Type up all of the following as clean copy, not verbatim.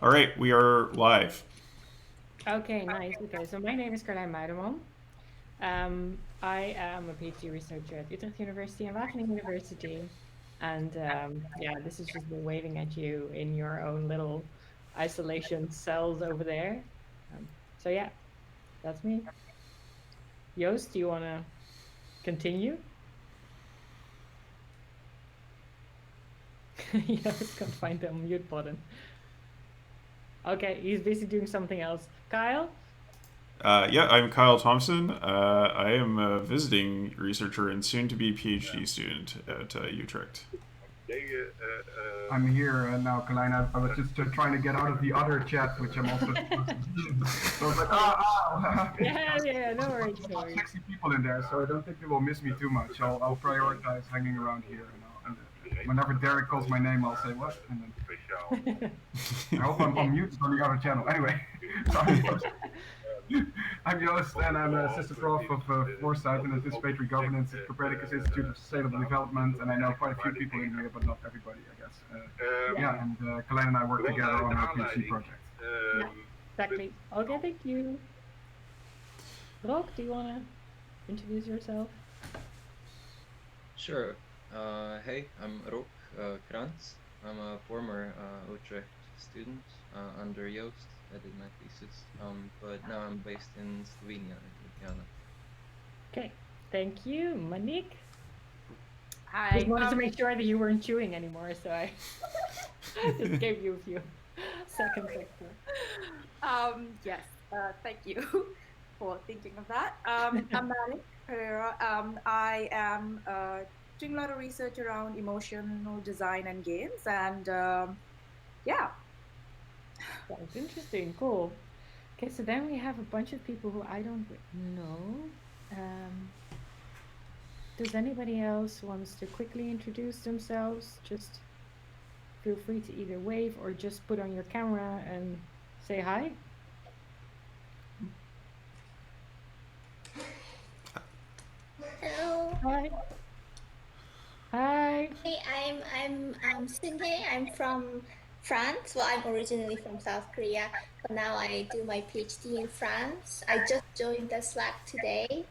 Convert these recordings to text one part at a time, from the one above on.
All right, we are live. Okay, nice. Okay, so my name is Karlijn Muiderman. I am a PhD researcher at Utrecht University and Wageningen University. And yeah, this is just me waving at you in your own little isolation cells over there. Um, so yeah, that's me. Joost, do you want to continue? Joost can't find the mute button. Okay, he's busy doing something else. Kyle? Yeah, I'm Kyle Thompson. I am a visiting researcher and soon-to-be PhD student at Utrecht. I'm here now, Karlijn. I was just trying to get out of the other chat, which I'm also. So I was like, Yeah, no worries, no about worries. 60 people in there, so I don't think they will miss me too much. I'll prioritize hanging around here. And whenever Derek calls my name, I'll say what? And then I hope I'm on mute on the other channel. Anyway, sorry. I'm Joost, and I'm an assistant prof of Foresight and Anticipatory Governance at Copernicus Institute of Sustainable Development, and I know quite a few people in here, but not everybody, I guess. Yeah, and Karlijn and I work together on our PhD project. Yeah, exactly. Okay, thank you. Rock, do you want to introduce yourself? Sure. Hey, I'm Rok Krantz. I'm a former Utrecht student under Joost. I did my thesis, but now I'm based in Slovenia, in Ljubljana. Okay, thank you. Monique? Hi. Just wanted to make sure that you weren't chewing anymore, so I just gave you a few seconds extra. Yes, thank you for thinking of that. I'm Malik Pereira. I am doing a lot of research around emotional design and games, and yeah. Sounds interesting. Cool. Okay, so then we have a bunch of people who I don't know. Does anybody else wants to quickly introduce themselves? Just feel free to either wave or just put on your camera and say hi. Hello. Hi. Hi. Hey, I'm Sunhae. I'm from France. Well, I'm originally from South Korea, but now I do my PhD in France. I just joined the Slack today.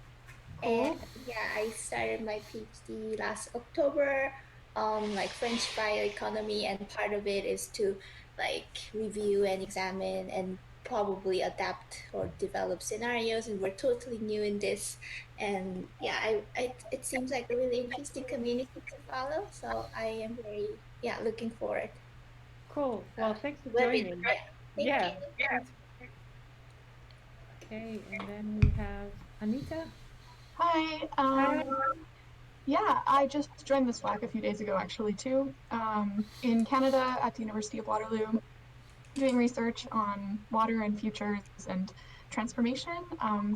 Cool. And yeah, I started my PhD last October on like French bioeconomy, and part of it is to like review and examine and probably adapt or develop scenarios. And we're totally new in this, and yeah, it seems like a really interesting community to follow. So I am very looking forward. Cool. Well, thanks for Let me- joining. Thank Yeah. you. Okay, and then we have Anita. Hi. Hi. Yeah, I just joined the Slack a few days ago, actually, too. In Canada at the University of Waterloo, doing research on water and futures and transformation.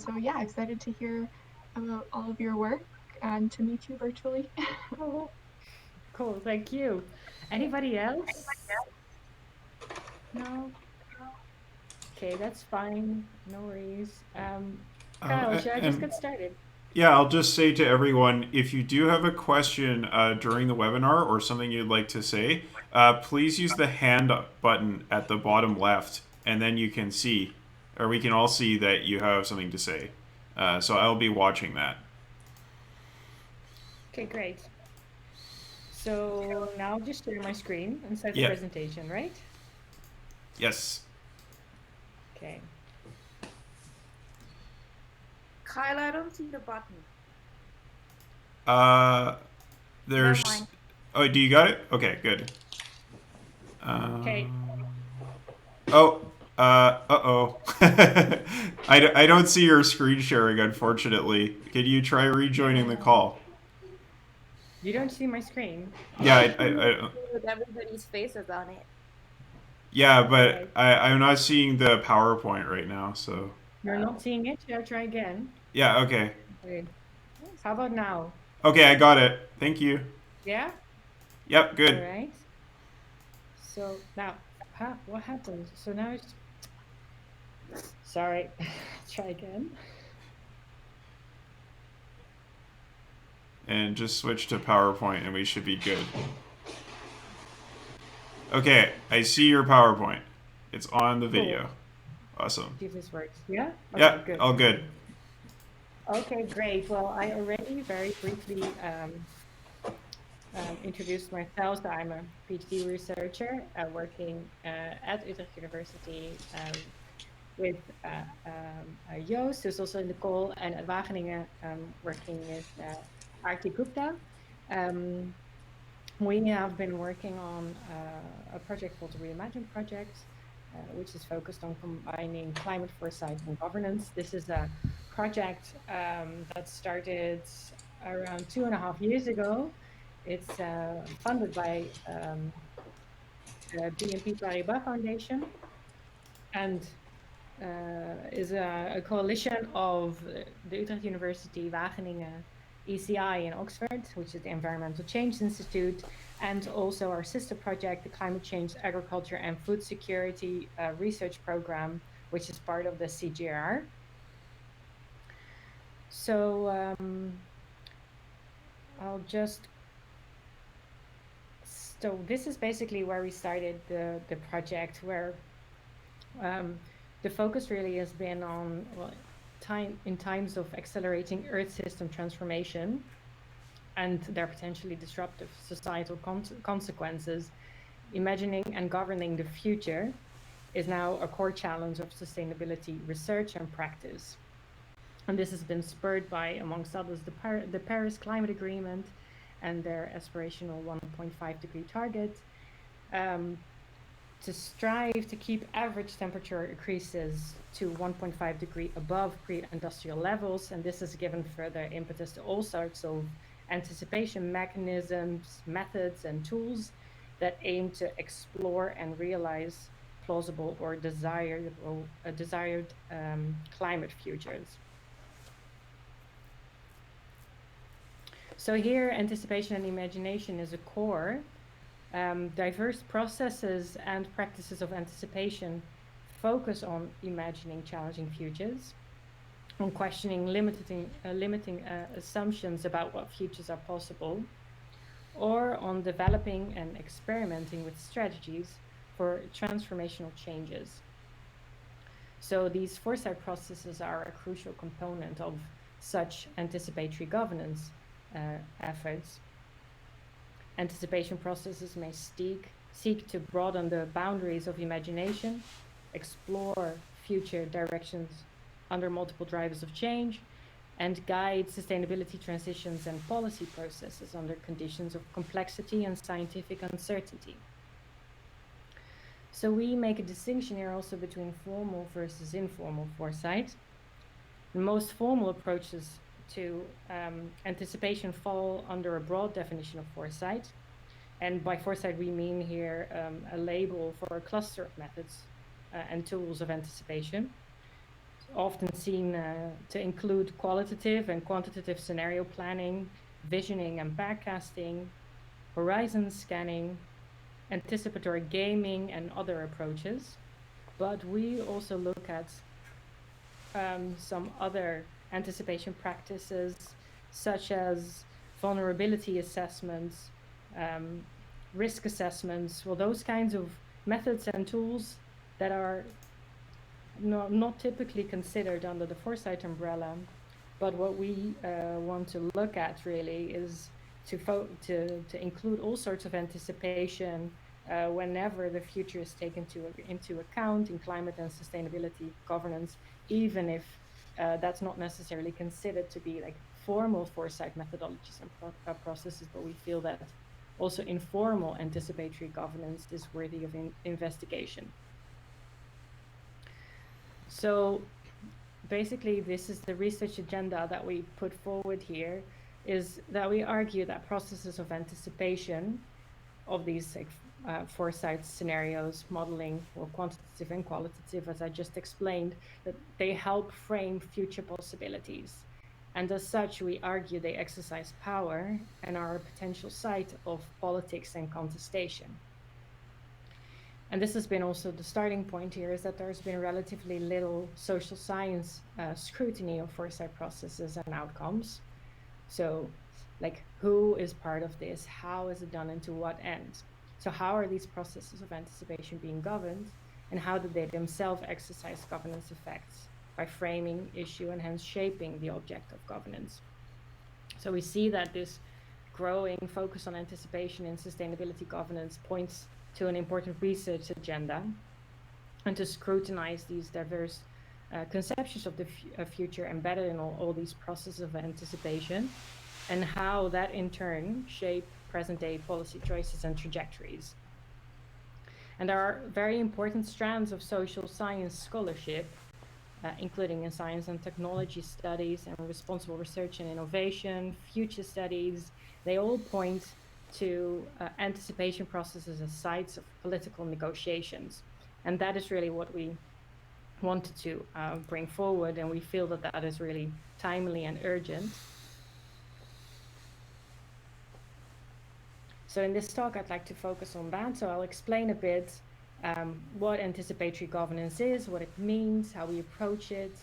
So yeah, excited to hear about all of your work and to meet you virtually. Cool. Thank you. Anybody else? No. Okay, that's fine. No worries. Kyle, should I just get started? Yeah, I'll just say to everyone, if you do have a question during the webinar or something you'd like to say, please use the hand button at the bottom left, and then you can see, or we can all see that you have something to say. So I'll be watching that. Okay, great. So now just share my screen and start the presentation, right? Yes. Okay. Kyle, I don't see the button. There's. Never mind. Oh, do you got it? Okay, good. Okay. Oh. Uh-oh. I don't see your screen sharing, unfortunately. Can you try rejoining the call? You don't see my screen? Yeah, With everybody's faces on it. Yeah, but I'm not seeing the PowerPoint right now, so. You're not seeing it? Should I try again? Yeah, okay. Okay. How about now? Okay, I got it. Thank you. Yeah? Yep, good. All right. So now, what happened? So now it's... Sorry. Try again. And just switch to PowerPoint and we should be good. Okay, I see your PowerPoint. It's on the video. Awesome. See if this works. Yeah? Okay, Yeah, good. all good. Okay, great. Well, I already very briefly introduced myself. So I'm a PhD researcher working at Utrecht University with Joost, who's also in the call, and at Wageningen working with Aarti Gupta. We have been working on a project called the Reimagine Project, which is focused on combining climate foresight and governance. This is a project that started around 2.5 years ago. It's funded by the BNP Paribas Foundation and is a coalition of the Utrecht University, Wageningen, ECI in Oxford, which is the Environmental Change Institute, and also our sister project, the Climate Change, Agriculture and Food Security Research Program, which is part of the CGR. So so this is basically where we started the project, where the focus really has been on in times of accelerating Earth system transformation and their potentially disruptive societal consequences, imagining and governing the future is now a core challenge of sustainability research and practice. And this has been spurred by, amongst others, the Paris Climate Agreement and their aspirational 1.5 degree target, to strive to keep average temperature increases to 1.5 degree above pre-industrial levels. And this has given further impetus to all sorts of anticipation mechanisms, methods, and tools that aim to explore and realize plausible or desired climate futures. So here, anticipation and imagination is a core. Diverse processes and practices of anticipation focus on imagining challenging futures, on questioning limiting assumptions about what futures are possible, or on developing and experimenting with strategies for transformational changes. So these foresight processes are a crucial component of such anticipatory governance efforts. Anticipation processes may seek to broaden the boundaries of imagination, explore future directions under multiple drivers of change, and guide sustainability transitions and policy processes under conditions of complexity and scientific uncertainty. So we make a distinction here also between formal versus informal foresight. The most formal approaches to anticipation fall under a broad definition of foresight. And by foresight, we mean here a label for a cluster of methods and tools of anticipation, often seen to include qualitative and quantitative scenario planning, visioning and backcasting, horizon scanning, anticipatory gaming, and other approaches. But we also look at some other anticipation practices, such as vulnerability assessments, risk assessments, well, those kinds of methods and tools that are not typically considered under the foresight umbrella. But what we want to look at really is to include all sorts of anticipation whenever the future is taken into account in climate and sustainability governance, even if that's not necessarily considered to be like formal foresight methodologies and processes, but we feel that also informal anticipatory governance is worthy of investigation. So basically, this is the research agenda that we put forward here, is that we argue that processes of anticipation of these foresight scenarios, modeling, or quantitative and qualitative, as I just explained, that they help frame future possibilities. And as such, we argue they exercise power and are a potential site of politics and contestation. And this has been also the starting point here, is that there's been relatively little social science scrutiny of foresight processes and outcomes. So, like, who is part of this? How is it done, and to what end? So how are these processes of anticipation being governed? and how do they themselves exercise governance effects by framing issue and hence shaping the object of governance. So we see that this growing focus on anticipation in sustainability governance points to an important research agenda, and to scrutinize these diverse conceptions of the future embedded in all these processes of anticipation, and how that in turn shape present-day policy choices and trajectories. And there are very important strands of social science scholarship, including in science and technology studies and responsible research and innovation, future studies. They all point to anticipation processes as sites of political negotiations. And that is really what we wanted to bring forward, and we feel that that is really timely and urgent. So in this talk, I'd like to focus on that. So I'll explain a bit what anticipatory governance is, what it means, how we approach it,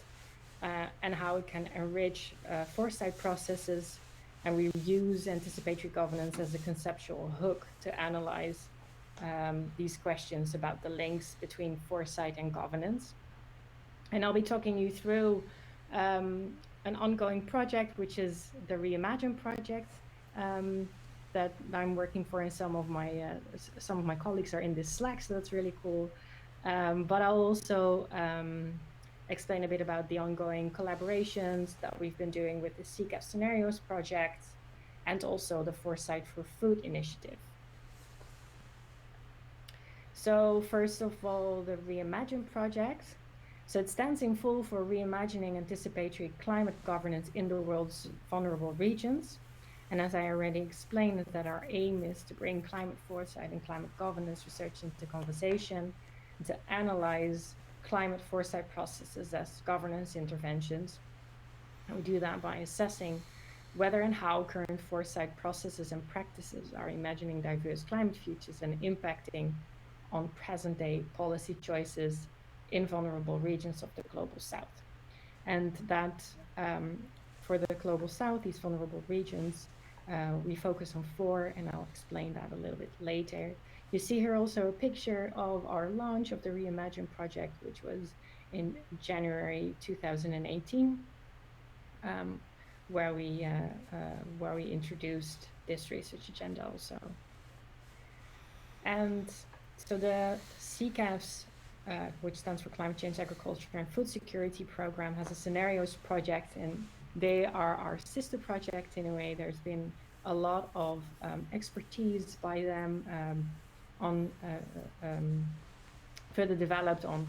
and how it can enrich foresight processes. And we use anticipatory governance as a conceptual hook to analyze these questions about the links between foresight and governance. And I'll be talking you through an ongoing project, which is the Reimagine project that I'm working for, and some of my colleagues are in this Slack, so that's really cool. But I'll also explain a bit about the ongoing collaborations that we've been doing with the CCAP Scenarios project, and also the Foresight for Food initiative. So first of all, the Reimagine project. So it stands in full for reimagining anticipatory climate governance in the world's vulnerable regions. And as I already explained, that our aim is to bring climate foresight and climate governance research into conversation, and to analyze climate foresight processes as governance interventions. And we do that by assessing whether and how current foresight processes and practices are imagining diverse climate futures and impacting on present-day policy choices in vulnerable regions of the Global South. And that for the Global South, these vulnerable regions, we focus on 4, and I'll explain that a little bit later. You see here also a picture of our launch of the Reimagine project, which was in January 2018, where we introduced this research agenda also. And so the CCAF's which stands for Climate Change, Agriculture and Food Security Program, has a scenarios project, and they are our sister project in a way. There's been a lot of expertise by them on further developed on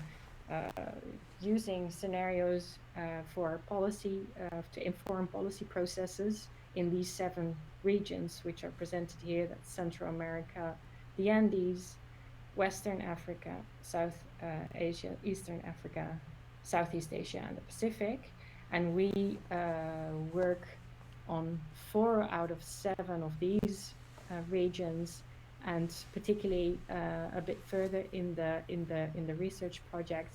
using scenarios for policy, to inform policy processes in these 7 regions, which are presented here. That's Central America, the Andes, Western Africa, South Asia, Eastern Africa, Southeast Asia, and the Pacific. And we work on 4 out of 7 of these regions, and particularly a bit further in the research project,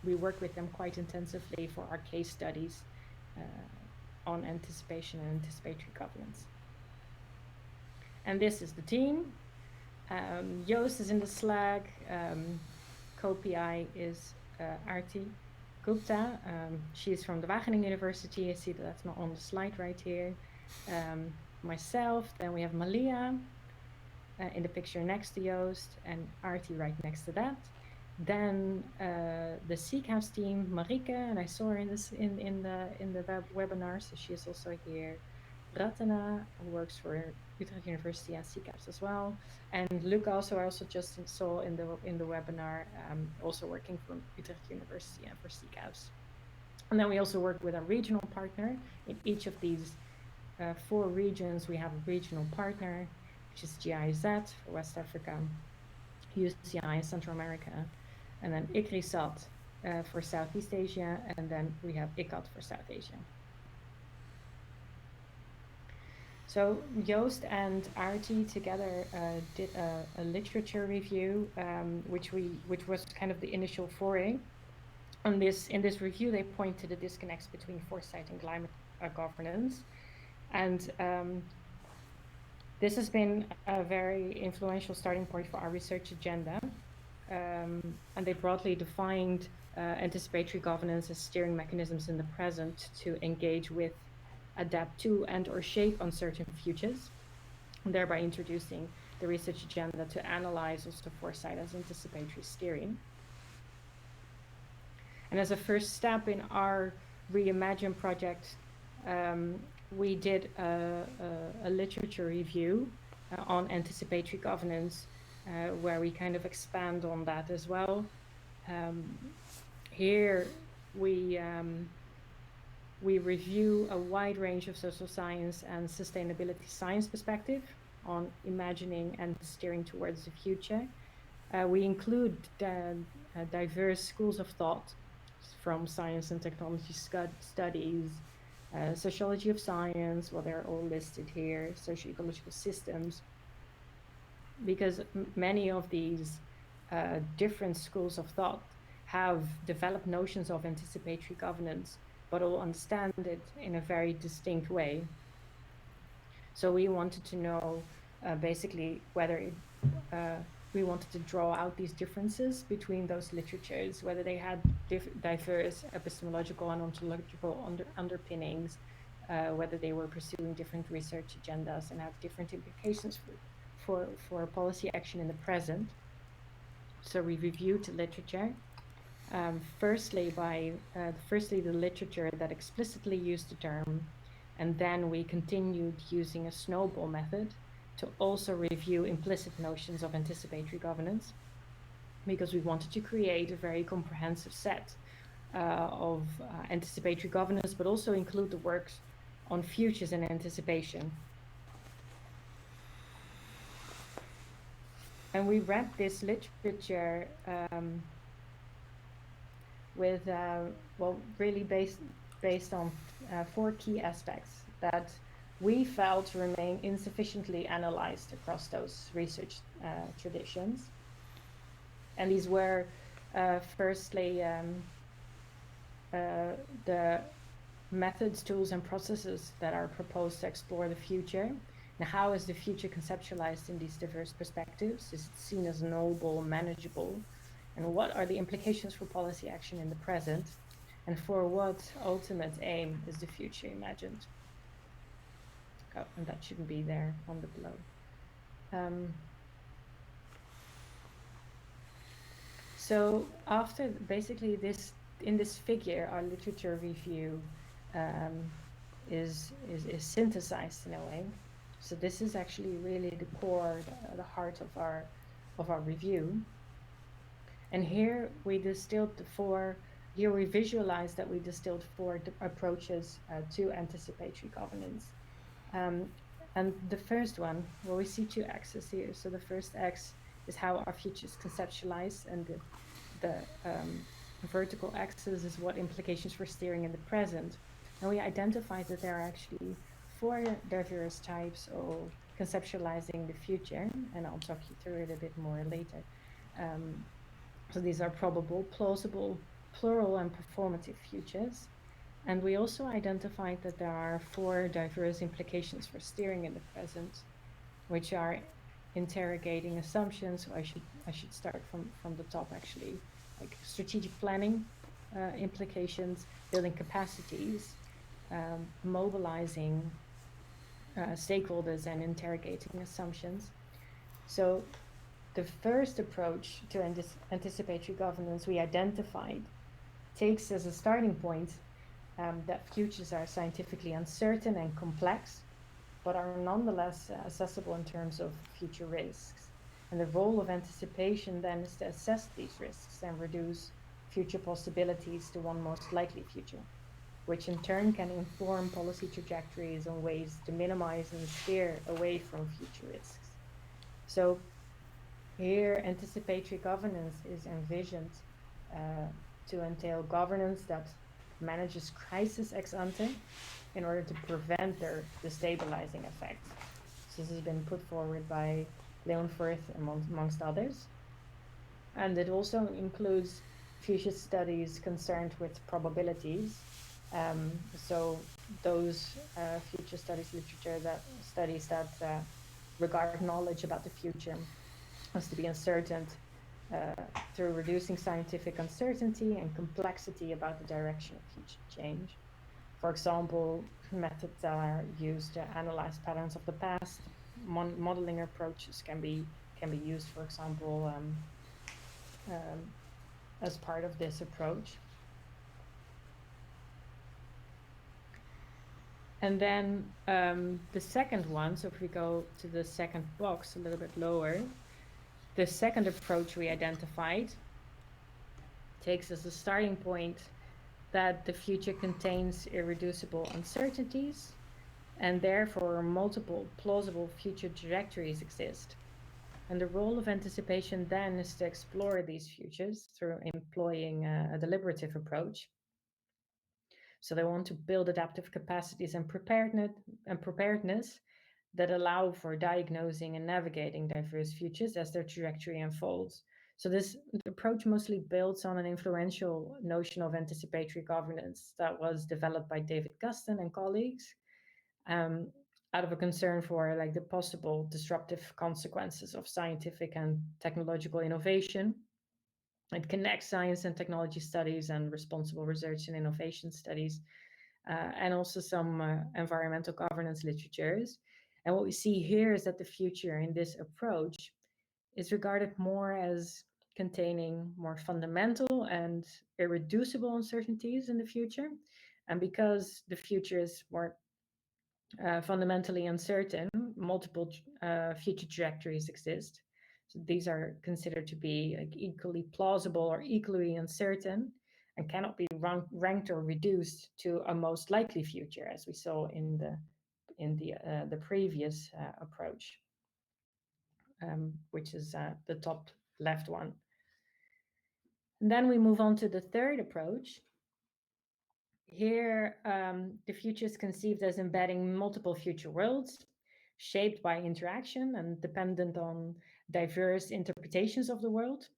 we work with them quite intensively for our case studies on anticipation and anticipatory governance. And this is the team. Joost is in the Slack. Co-PI is Arti Gupta. She's from the Wageningen University. I see that that's not on the slide right here. Myself, then we have Malia in the picture next to Joost, and Arti right next to that. Then the CCAP's team, Marike, and I saw her in the webinar, so she is also here. Ratana, who works for Utrecht University and CCAPS as well, and Luca, also I also just saw in the webinar, also working for Utrecht University and for CCAPS. And then we also work with a regional partner. In each of these 4 regions, we have a regional partner, which is GIZ for West Africa, UCI Central America, and then ICRISAT for Southeast Asia, and then we have ICAT for South Asia. So Joost and Arti together did a literature review, which was kind of the initial foray. In this review, they point to the disconnects between foresight and climate governance, and this has been a very influential starting point for our research agenda. and they broadly defined anticipatory governance as steering mechanisms in the present to engage with, adapt to, and or shape uncertain futures, thereby introducing the research agenda to analyze also foresight as anticipatory steering. And as a first step in our Reimagine project, we did a literature review on anticipatory governance, where we kind of expand on that as well. Here we review a wide range of social science and sustainability science perspective on imagining and steering towards the future. We include diverse schools of thought from science and technology studies, sociology of science, well, they're all listed here, socio-ecological systems, because many of these different schools of thought have developed notions of anticipatory governance, but all understand it in a very distinct way. So we wanted to know basically whether it, we wanted to draw out these differences between those literatures, whether they had diverse epistemological and ontological underpinnings, whether they were pursuing different research agendas and have different implications for policy action in the present. So we reviewed the literature. Firstly, the literature that explicitly used the term, and then we continued using a snowball method to also review implicit notions of anticipatory governance, because we wanted to create a very comprehensive set of anticipatory governance, but also include the works on futures and anticipation. And we read this literature with, well, really based on 4 key aspects that we felt remain insufficiently analyzed across those research traditions. And these were, firstly, the methods, tools, and processes that are proposed to explore the future. Now, how is the future conceptualized in these diverse perspectives? Is it seen as knowable, manageable? And what are the implications for policy action in the present? And for what ultimate aim is the future imagined? Oh, and that shouldn't be there on the below. So after basically this, in this figure, our literature review is synthesized in a way. So this is actually really the core, the heart of our review. And here we distilled here we visualize that we distilled 4 approaches to anticipatory governance. And the first one, well, we see 2 axes here. So the first X is how our futures conceptualize, and the vertical axis is what implications for steering in the present. And we identified that there are actually 4 diverse types of conceptualizing the future, and I'll talk you through it a bit more later. So these are probable, plausible, plural, and performative futures. And we also identified that there are 4 diverse implications for steering in the present, which are interrogating assumptions. So I should start from the top, actually, like strategic planning implications, building capacities, mobilizing stakeholders, and interrogating assumptions. So the first approach to anticipatory governance we identified takes as a starting point that futures are scientifically uncertain and complex, but are nonetheless accessible in terms of future risks. And the role of anticipation then is to assess these risks and reduce future possibilities to one most likely future, which in turn can inform policy trajectories on ways to minimize and steer away from future risks. So here, anticipatory governance is envisioned to entail governance that manages crisis ex ante in order to prevent their destabilizing effects. So this has been put forward by Leon Firth, amongst others. And it also includes future studies concerned with probabilities. So those future studies literature that studies that regard knowledge about the future as to be uncertain through reducing scientific uncertainty and complexity about the direction of future change. For example, methods that are used to analyze patterns of the past, modeling approaches can be used, for example, as part of this approach. And then the second one, so if we go to the second box a little bit lower, the second approach we identified takes as a starting point that the future contains irreducible uncertainties, and therefore multiple plausible future trajectories exist. And the role of anticipation then is to explore these futures through employing a deliberative approach. So they want to build adaptive capacities and preparedness that allow for diagnosing and navigating diverse futures as their trajectory unfolds. So this approach mostly builds on an influential notion of anticipatory governance that was developed by David Guston and colleagues, out of a concern for like the possible disruptive consequences of scientific and technological innovation. It connects science and technology studies and responsible research and innovation studies, and also some environmental governance literatures. And what we see here is that the future in this approach is regarded more as containing more fundamental and irreducible uncertainties in the future. And because the future is more fundamentally uncertain, multiple future trajectories exist. So these are considered to be like equally plausible or equally uncertain, and cannot be ranked or reduced to a most likely future, as we saw in the previous approach, which is the top left one. And then we move on to the third approach. Here, the future is conceived as embedding multiple future worlds, shaped by interaction and dependent on diverse interpretations of the world.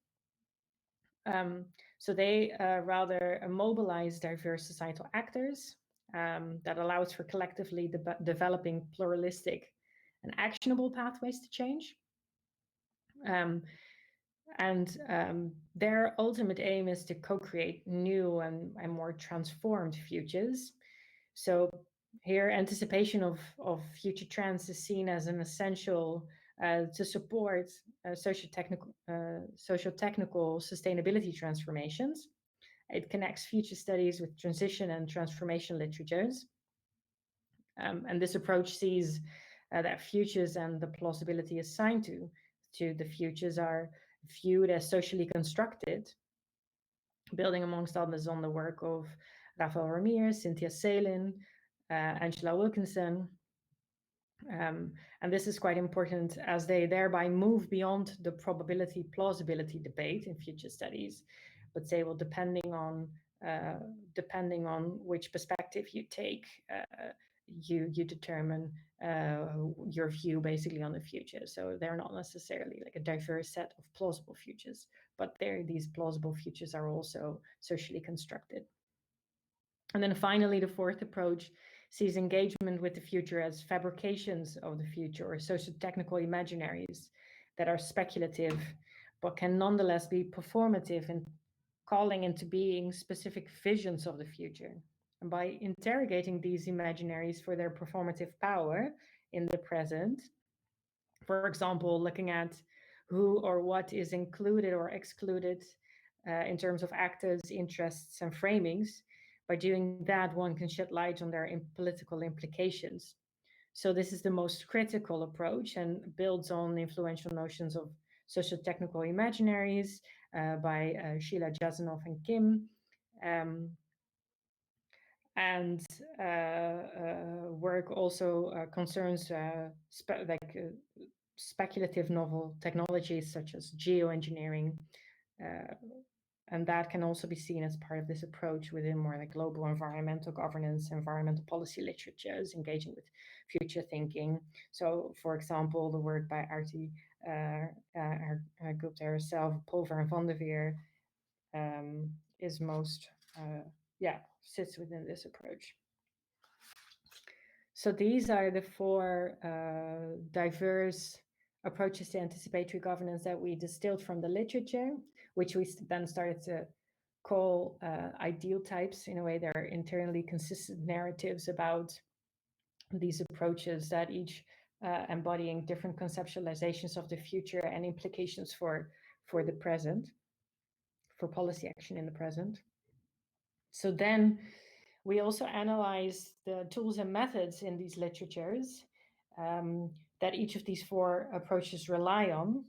So they rather mobilize diverse societal actors that allows for collectively developing pluralistic and actionable pathways to change. Their ultimate aim is to co-create new and more transformed futures. So here, anticipation of future trends is seen as an essential to support socio-technical sustainability transformations. It connects future studies with transition and transformation literatures. And this approach sees that futures and the plausibility assigned to the futures are viewed as socially constructed, building amongst others on the work of Rafael Ramirez, Cynthia Salin, Angela Wilkinson. And this is quite important as they thereby move beyond the probability plausibility debate in future studies, but say, well, depending on which perspective you take, you determine your view basically on the future. So they're not necessarily like a diverse set of plausible futures, but these plausible futures are also socially constructed. And then finally, the fourth approach sees engagement with the future as fabrications of the future, or socio-technical imaginaries that are speculative, but can nonetheless be performative in calling into being specific visions of the future. And by interrogating these imaginaries for their performative power in the present, for example, looking at who or what is included or excluded in terms of actors, interests, and framings, by doing that, one can shed light on their political implications. So this is the most critical approach and builds on influential notions of socio-technical imaginaries by Sheila Jasanoff and Kim, and work also concerns speculative novel technologies such as geoengineering, and that can also be seen as part of this approach within more like global environmental governance, environmental policy literatures, engaging with future thinking. So, for example, the work by Arti Gupta herself, Pulver and Van der Veer, is most, sits within this approach. So these are the four diverse approaches to anticipatory governance that we distilled from the literature, which we then started to call ideal types. In a way, they're internally consistent narratives about these approaches that each embodying different conceptualizations of the future and implications for the present, for policy action in the present. So then we also analyze the tools and methods in these literatures that each of these four approaches rely on.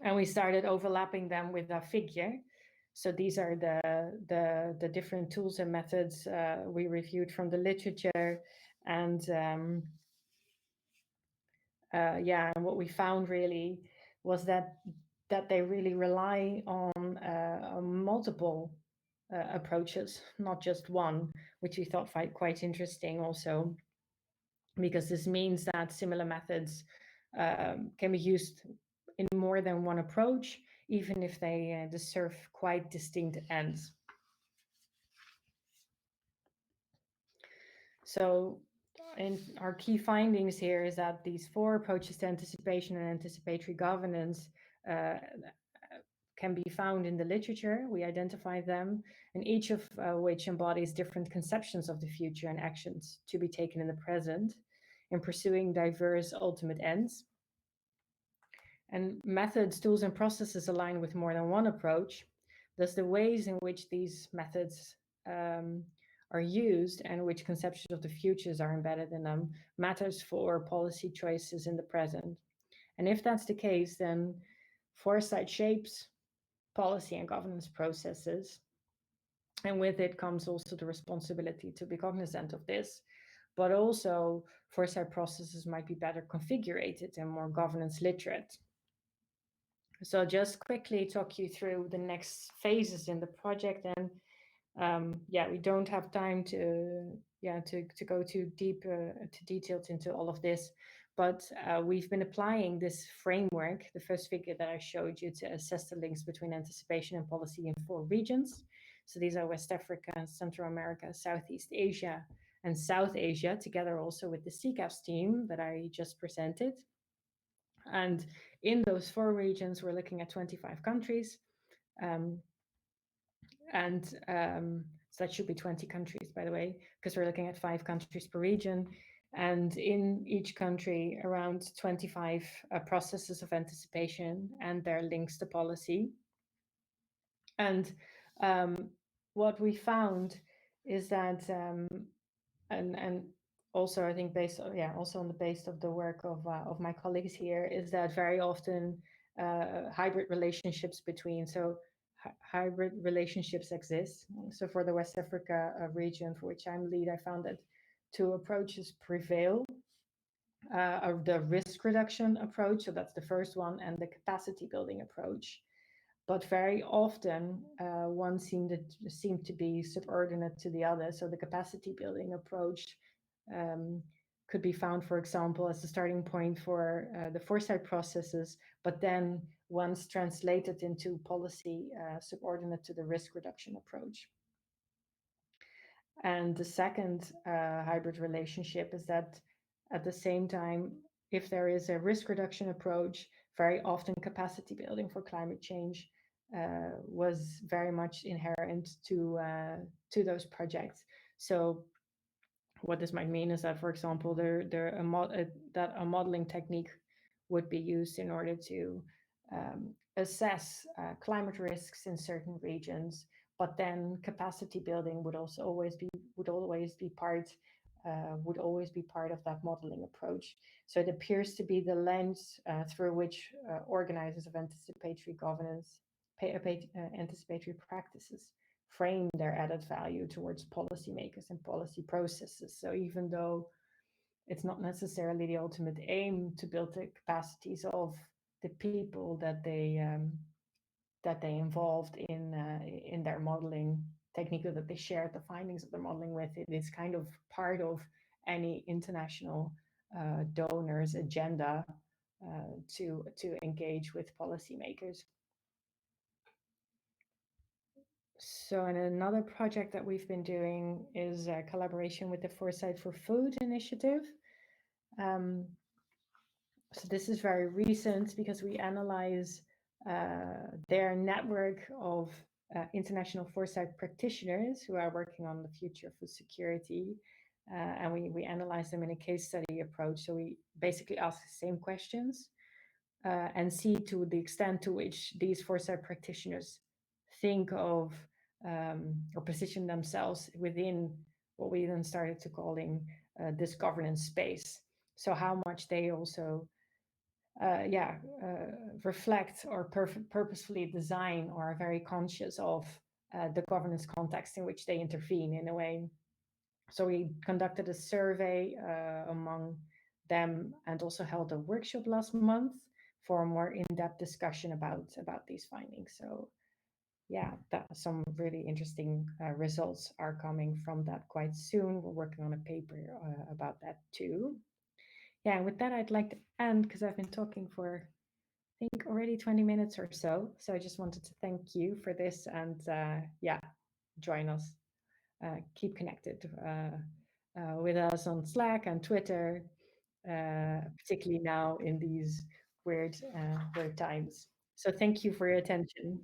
And we started overlapping them with a figure. So these are the different tools and methods we reviewed from the literature. And and what we found really was that they really rely on multiple approaches, not just one, which we thought quite interesting also, because this means that similar methods can be used in more than one approach, even if they serve quite distinct ends. So in our key findings here is that these four approaches to anticipation and anticipatory governance can be found in the literature. We identify them, and each of which embodies different conceptions of the future and actions to be taken in the present in pursuing diverse ultimate ends. And methods, tools, and processes align with more than one approach. Thus, the ways in which these methods are used and which conceptions of the futures are embedded in them matters for policy choices in the present. And if that's the case, then foresight shapes policy and governance processes. And with it comes also the responsibility to be cognizant of this. But also, foresight processes might be better configured and more governance literate. So just quickly talk you through the next phases in the project, and we don't have time to go too deep to details into all of this, but we've been applying this framework, the first figure that I showed you, to assess the links between anticipation and policy in 4 regions. So these are West Africa, Central America, Southeast Asia, and South Asia, together also with the CCAFS team that I just presented. And in those 4 regions, we're looking at 25 countries. So that should be 20 countries, by the way, because we're looking at 5 countries per region. And in each country, around 25 processes of anticipation and their links to policy. And what we found is that, and also I think based on, also on the base of the work of my colleagues here, is that very often hybrid relationships between, hybrid relationships exist. So for the West Africa region, for which I'm lead, I found that 2 approaches prevail. Of the risk reduction approach, so that's the first one, and the capacity building approach. But very often, one seemed to be subordinate to the other. So the capacity building approach could be found, for example, as the starting point for the foresight processes, but then once translated into policy subordinate to the risk reduction approach. And the second hybrid relationship is that at the same time, if there is a risk reduction approach, very often capacity building for climate change was very much inherent to those projects. So what this might mean is that, for example, that a modeling technique would be used in order to assess climate risks in certain regions, but then capacity building would always be part of that modeling approach. So it appears to be the lens through which organizers of anticipatory governance, anticipatory practices frame their added value towards policymakers and policy processes. So even though it's not necessarily the ultimate aim to build the capacities of the people that they involved in their modeling technique, or that they shared the findings of their modeling with, it is kind of part of any international donor's agenda to engage with policymakers. So, and another project that we've been doing is a collaboration with the Foresight for Food initiative. So this is very recent because we analyze their network of international foresight practitioners who are working on the future of food security. And we analyze them in a case study approach. So we basically ask the same questions and see to the extent to which these foresight practitioners think of or position themselves within what we then started to calling this governance space. So how much they also reflect or purposefully design or are very conscious of the governance context in which they intervene in a way. So we conducted a survey among them and also held a workshop last month for a more in-depth discussion about these findings. So yeah, some really interesting results are coming from that quite soon. We're working on a paper about that too. Yeah, and with that, I'd like to end because I've been talking for, I think, already 20 minutes or so. So I just wanted to thank you for this and join us. Keep connected with us on Slack and Twitter, particularly now in these weird times. So thank you for your attention.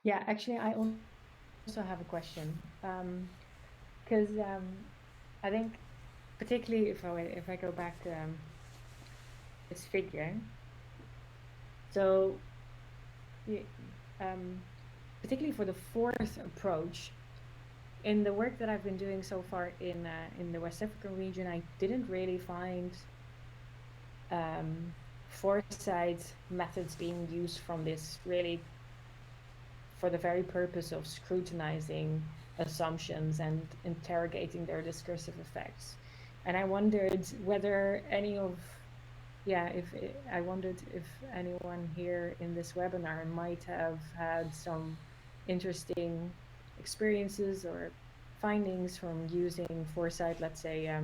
Yeah, actually, I also have a question because I think particularly if I go back to this figure, so particularly for the fourth approach, in the work that I've been doing so far in the West African region, I didn't really find foresight methods being used from this really for the very purpose of scrutinizing assumptions and interrogating their discursive effects. And I wondered whether any of I wondered if anyone here in this webinar might have had some interesting experiences or findings from using foresight, let's say, I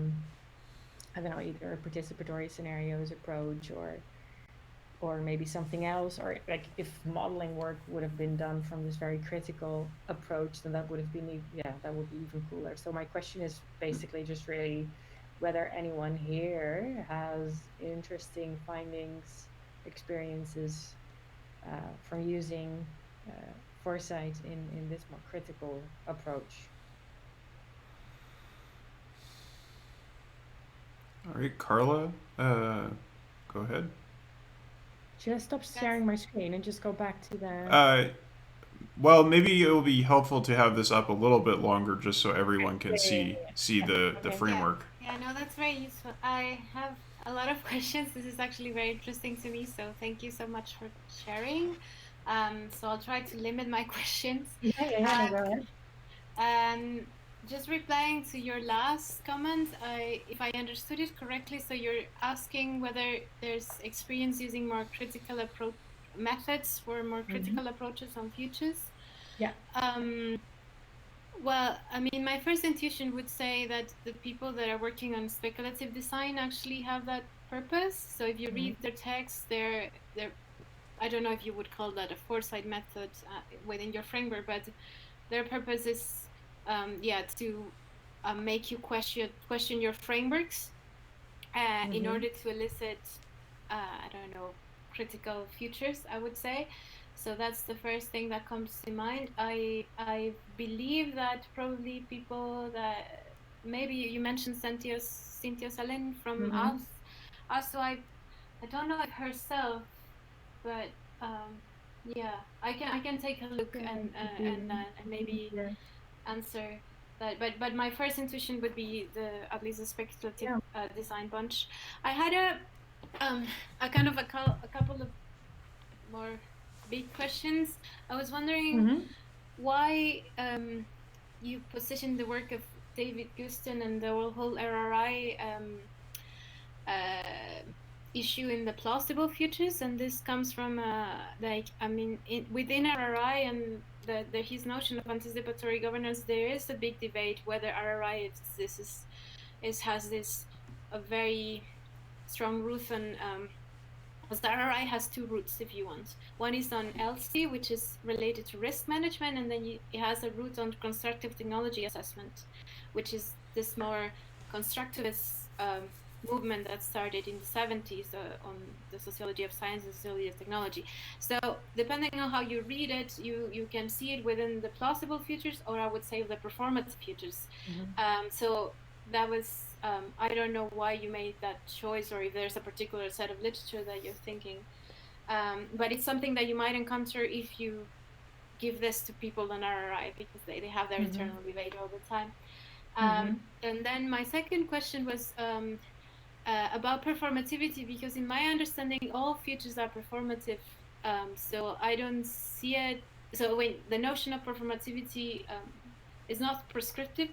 don't know, either a participatory scenarios approach or maybe something else, or like if modeling work would have been done from this very critical approach, then that would have been, that would be even cooler. So my question is basically just really whether anyone here has interesting findings, experiences from using foresight in this more critical approach. All right, Carla, go ahead. Should I stop sharing my screen and just go back to the... Well, maybe it will be helpful to have this up a little bit longer, just so everyone can see the framework. Yeah, no, that's very useful. I have a lot of questions. This is actually very interesting to me, so thank you so much for sharing. So I'll try to limit my questions. Yeah, go ahead. Just replying to your last comment, if I understood it correctly, so you're asking whether there's experience using more critical approach methods for more critical approaches on futures. Yeah. Well, I mean, my first intuition would say that the people that are working on speculative design actually have that purpose. So if you read their text, they're I don't know if you would call that a foresight method within your framework, but their purpose is to make you question your frameworks in order to elicit I don't know, critical futures, I would say. So that's the first thing that comes to mind. I believe that probably people that maybe you mentioned Cynthia Salin from us. Also, I don't know if herself, but I can take a look and maybe answer that. But my first intuition would be at least the speculative design bunch. I had a couple of more big questions. I was wondering why you positioned the work of David Guston and the whole RRI issue in the plausible futures, and this comes from within RRI and his notion of anticipatory governance, there is a big debate whether RRI has this a very strong root on Because the RRI has two roots, if you want. One is on LC, which is related to risk management, and then it has a root on constructive technology assessment, which is this more constructivist movement that started in the 70s on the sociology of science and sociology of technology. So depending on how you read it, you can see it within the plausible futures, or I would say the performative futures. So that was, I don't know why you made that choice, or if there's a particular set of literature that you're thinking, but it's something that you might encounter if you give this to people on RRI, because they have their internal debate all the time. And then my second question was about performativity, because in my understanding, all futures are performative. So I don't see it. So when the notion of performativity is not prescriptive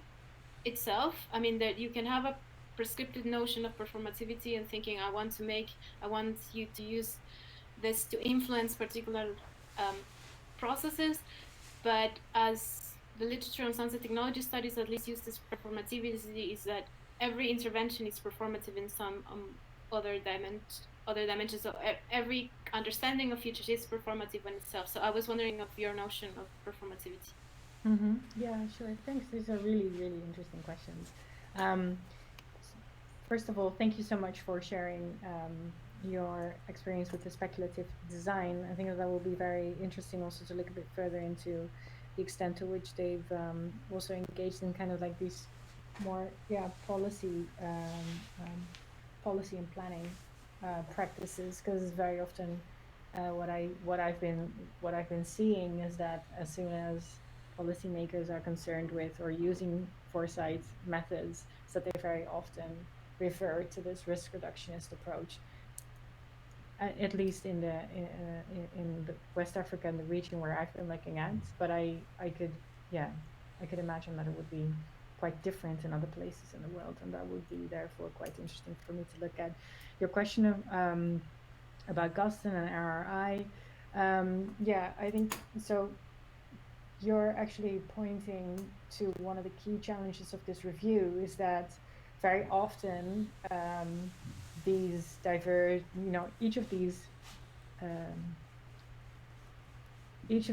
itself, I mean, that you can have a prescriptive notion of performativity and thinking, I want you to use this to influence particular processes. But as the literature on science and technology studies at least use this performativity, is that every intervention is performative in some other dimensions. So every understanding of futures is performative in itself. So I was wondering of your notion of performativity. Yeah, sure. Thanks. These are really, really interesting questions. First of all, thank you so much for sharing your experience with the speculative design. I think that will be very interesting also to look a bit further into the extent to which they've also engaged in kind of like these more policy and planning practices, because very often what I've been seeing is that as soon as policymakers are concerned with or using foresight methods, so they very often refer to this risk reductionist approach, at least in the West Africa and the region where I've been looking at. But I could imagine that it would be quite different in other places in the world, and that would be therefore quite interesting for me to look at. Your question of about Guston and RRI, I think so. You're actually pointing to one of the key challenges of this review is that very often these diverse, each of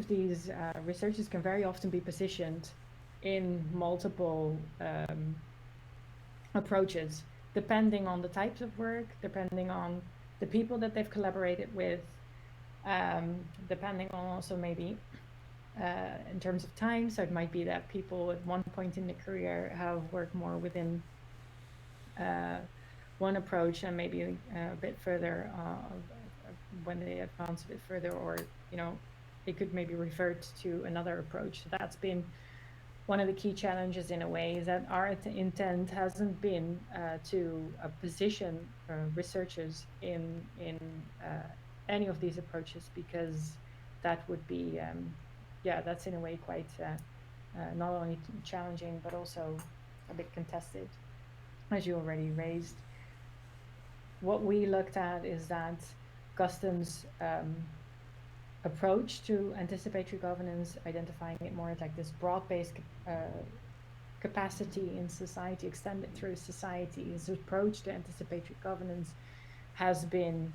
these researchers can very often be positioned in multiple approaches, depending on the types of work, depending on the people that they've collaborated with, depending on also maybe in terms of time. So it might be that people at one point in their career have worked more within one approach, and maybe a bit further when they advance a bit further, or they could maybe revert to another approach. So that's been one of the key challenges in a way, is that our intent hasn't been to position researchers in any of these approaches, because that would be that's in a way quite not only challenging but also a bit contested, as you already raised. What we looked at is that Guston's approach to anticipatory governance, identifying it more like this broad-based capacity in society, extended through society, his approach to anticipatory governance has been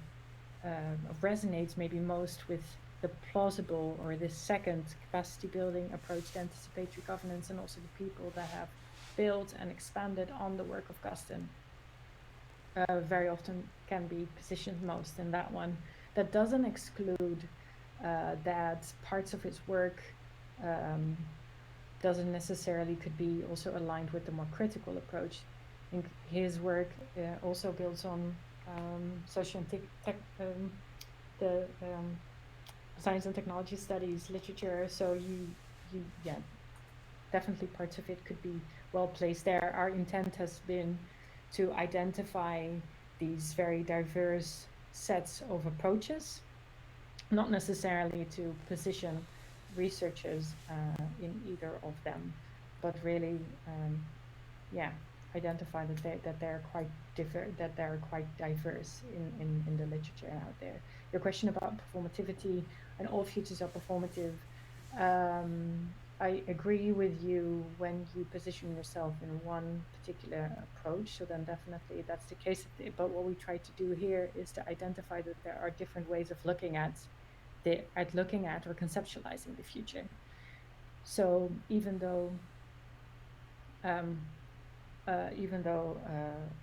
resonates maybe most with the plausible, or this second capacity building approach to anticipatory governance, and also the people that have built and expanded on the work of Guston very often can be positioned most in that one. That doesn't exclude that parts of his work doesn't necessarily could be also aligned with the more critical approach. I think his work also builds on social and the science and technology studies literature. So you definitely parts of it could be well placed there. Our intent has been to identify these very diverse sets of approaches, not necessarily to position researchers in either of them, but really identify that they're quite different, that they're quite diverse in the literature out there. Your question about performativity, and all futures are performative. I agree with you when you position yourself in one particular approach. So then definitely that's the case. But what we try to do here is to identify that there are different ways of looking at looking at or conceptualizing the future. So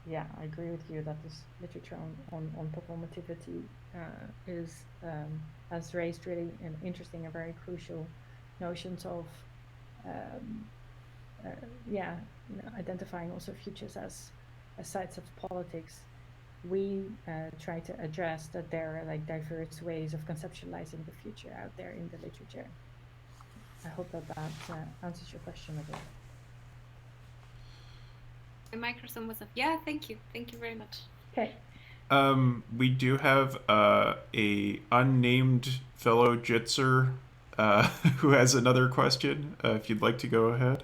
yeah, I agree with you that this literature on performativity has raised really an interesting and very crucial notions of yeah, identifying also futures as sites of politics. We try to address that there are like diverse ways of conceptualizing the future out there in the literature. I hope that answers your question a bit. The microphone was up. Yeah, thank you. Thank you very much. Okay. We do have a unnamed fellow Jitzer who has another question. If you'd like to go ahead.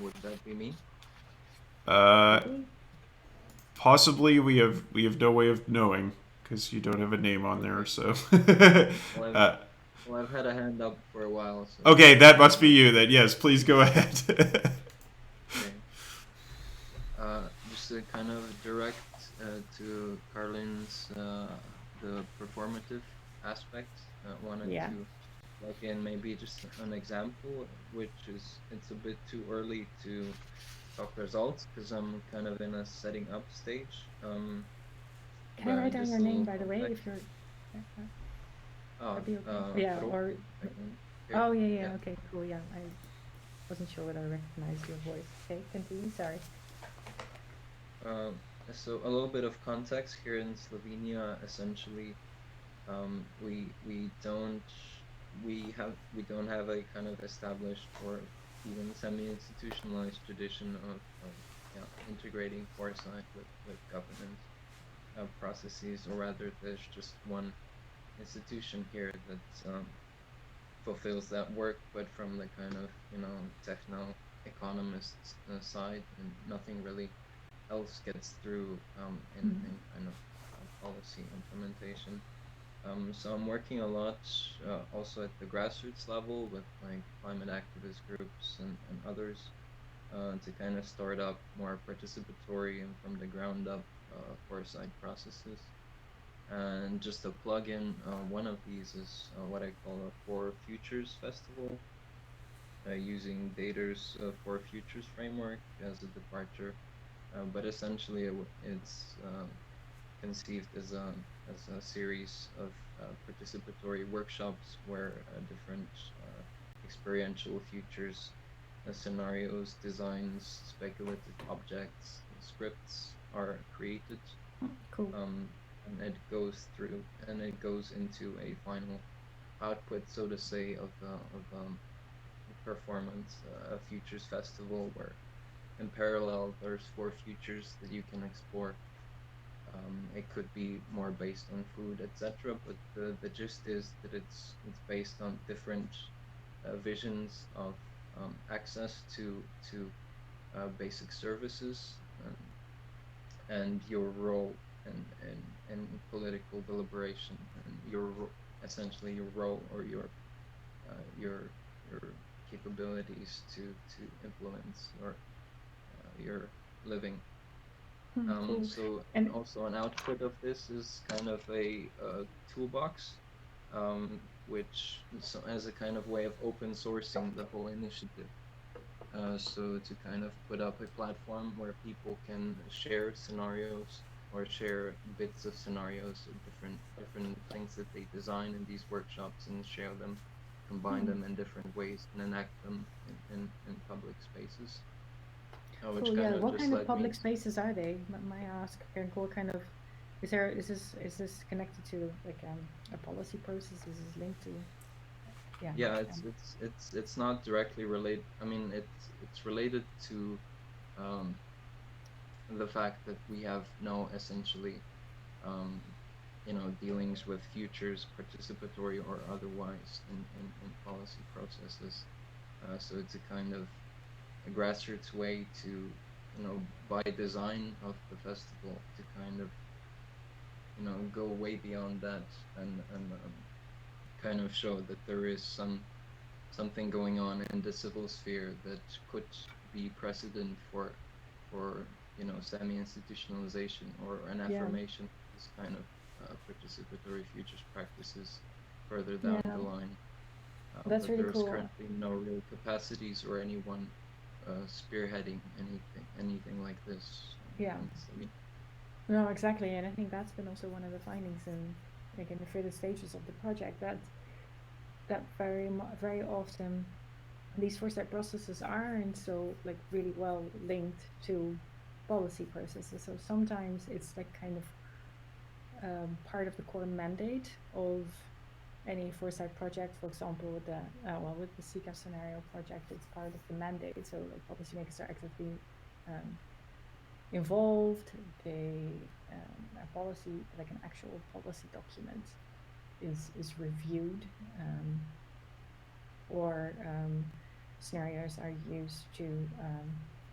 Would that be me? Possibly. We have no way of knowing because you don't have a name on there. So. Well, I've had a hand up for a while. So okay, that must be you then. Yes, please go ahead. okay. Just to kind of direct to Karlijn's the performative aspect. Wanted to plug in maybe just an example, which is it's a bit too early to talk results because I'm kind of in a setting up stage. Can I write down your name, by the way, if you're? Yeah, or oh yeah, okay, cool, yeah. I wasn't sure whether I recognized your voice. Okay, continue. Sorry. So a little bit of context here in Slovenia. Essentially, we don't have a kind of established or even semi-institutionalized tradition of integrating foresight with governance processes, or rather, there's just one institution here that fulfills that work, but from the kind of techno-economist side, and nothing really else gets through in kind of policy implementation. So I'm working a lot also at the grassroots level with like climate activist groups and others to kind of start up more participatory and from the ground up foresight processes. And just to plug in, one of these is what I call a For Futures Festival, using Dater's For Futures framework as a departure. But essentially, it's conceived as a series of participatory workshops where different experiential futures scenarios, designs, speculative objects, scripts are created. Cool. And it goes through, and it goes into a final output, so to say, of performance, a futures festival where in parallel there's 4 futures that you can explore. It could be more based on food, etc., but the gist is that it's based on different visions of access to basic services and your role in political deliberation, and essentially your role or your capabilities to influence your living. Cool. So and also an output of this is kind of a toolbox, which as a kind of way of open sourcing the whole initiative. So to kind of put up a platform where people can share scenarios or share bits of scenarios of different things that they design in these workshops and share them, combine them in different ways and enact them in public spaces. Cool, yeah. What kind of public spaces are they? May I ask? And what kind of is this connected to like a policy process? Is this linked to? Yeah, it's not directly related. I mean, it's related to the fact that we have no essentially dealings with futures, participatory or otherwise, in policy processes. So it's a kind of a grassroots way to, by design of the festival, to kind of go way beyond that and kind of show that there is something going on in the civil sphere that could be precedent for semi-institutionalization or an affirmation of this kind of participatory futures practices further down the line. That's but really there's cool. currently no real capacities or anyone spearheading anything like this. Yeah. No, exactly, and I think that's been also one of the findings in the further stages of the project, that very often these foresight processes aren't so really well linked to policy processes. So sometimes it's kind of part of the core mandate of any foresight project. For example, with the CCAF scenario project, it's part of the mandate. So policymakers are actively involved. A policy, an actual policy document, is reviewed, or scenarios are used to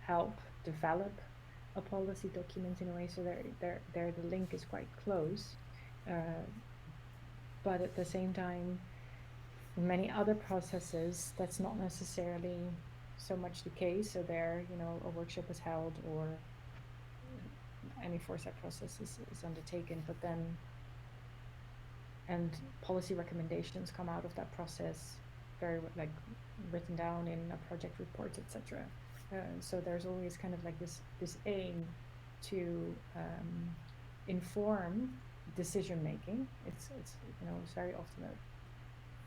help develop a policy document in a way. So there the link is quite close, but at the same time, in many other processes, that's not necessarily so much the case. So there, a workshop is held or any foresight process is undertaken, but then, and policy recommendations come out of that process, very written down in a project report, etc. So there's always kind of this aim to inform decision making. It's very often a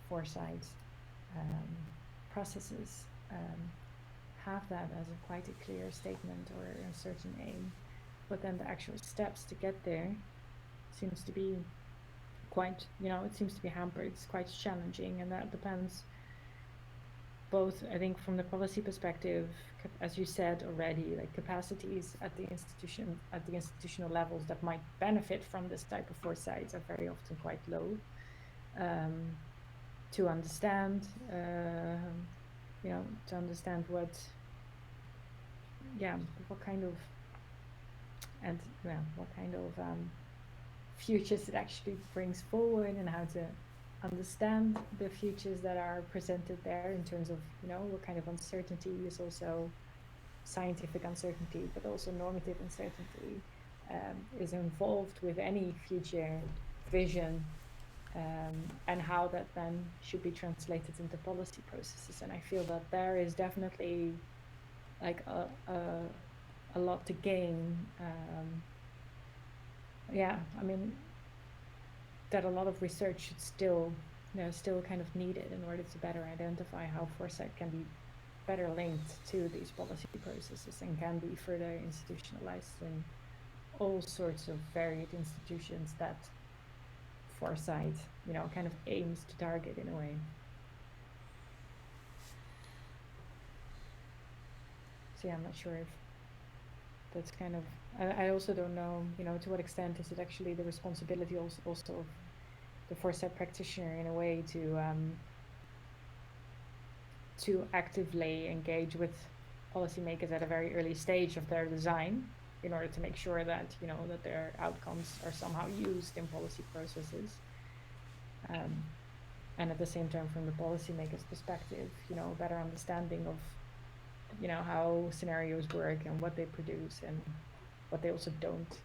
foresight processes have that as quite a clear statement or a certain aim, but then the actual steps to get there seems to be quite, it seems to be hampered. It's quite challenging, and that depends both, I think, from the policy perspective, as you said already, capacities at the institutional levels that might benefit from this type of foresight are very often quite low. To understand, to understand what kind of, and what kind of futures it actually brings forward, and how to understand the futures that are presented there in terms of what kind of uncertainty is also scientific uncertainty, but also normative uncertainty is involved with any future vision, and how that then should be translated into policy processes. And I feel that there is definitely a lot to gain. That a lot of research should still kind of needed in order to better identify how foresight can be better linked to these policy processes and can be further institutionalized in all sorts of varied institutions that foresight, kind of aims to target in a way. So yeah, I'm not sure if that's kind of, I also don't know, to what extent is it actually the responsibility also of the foresight practitioner in a way to actively engage with policymakers at a very early stage of their design in order to make sure that, that their outcomes are somehow used in policy processes. And at the same time, from the policymaker's perspective, a better understanding of how scenarios work and what they produce and what they also don't,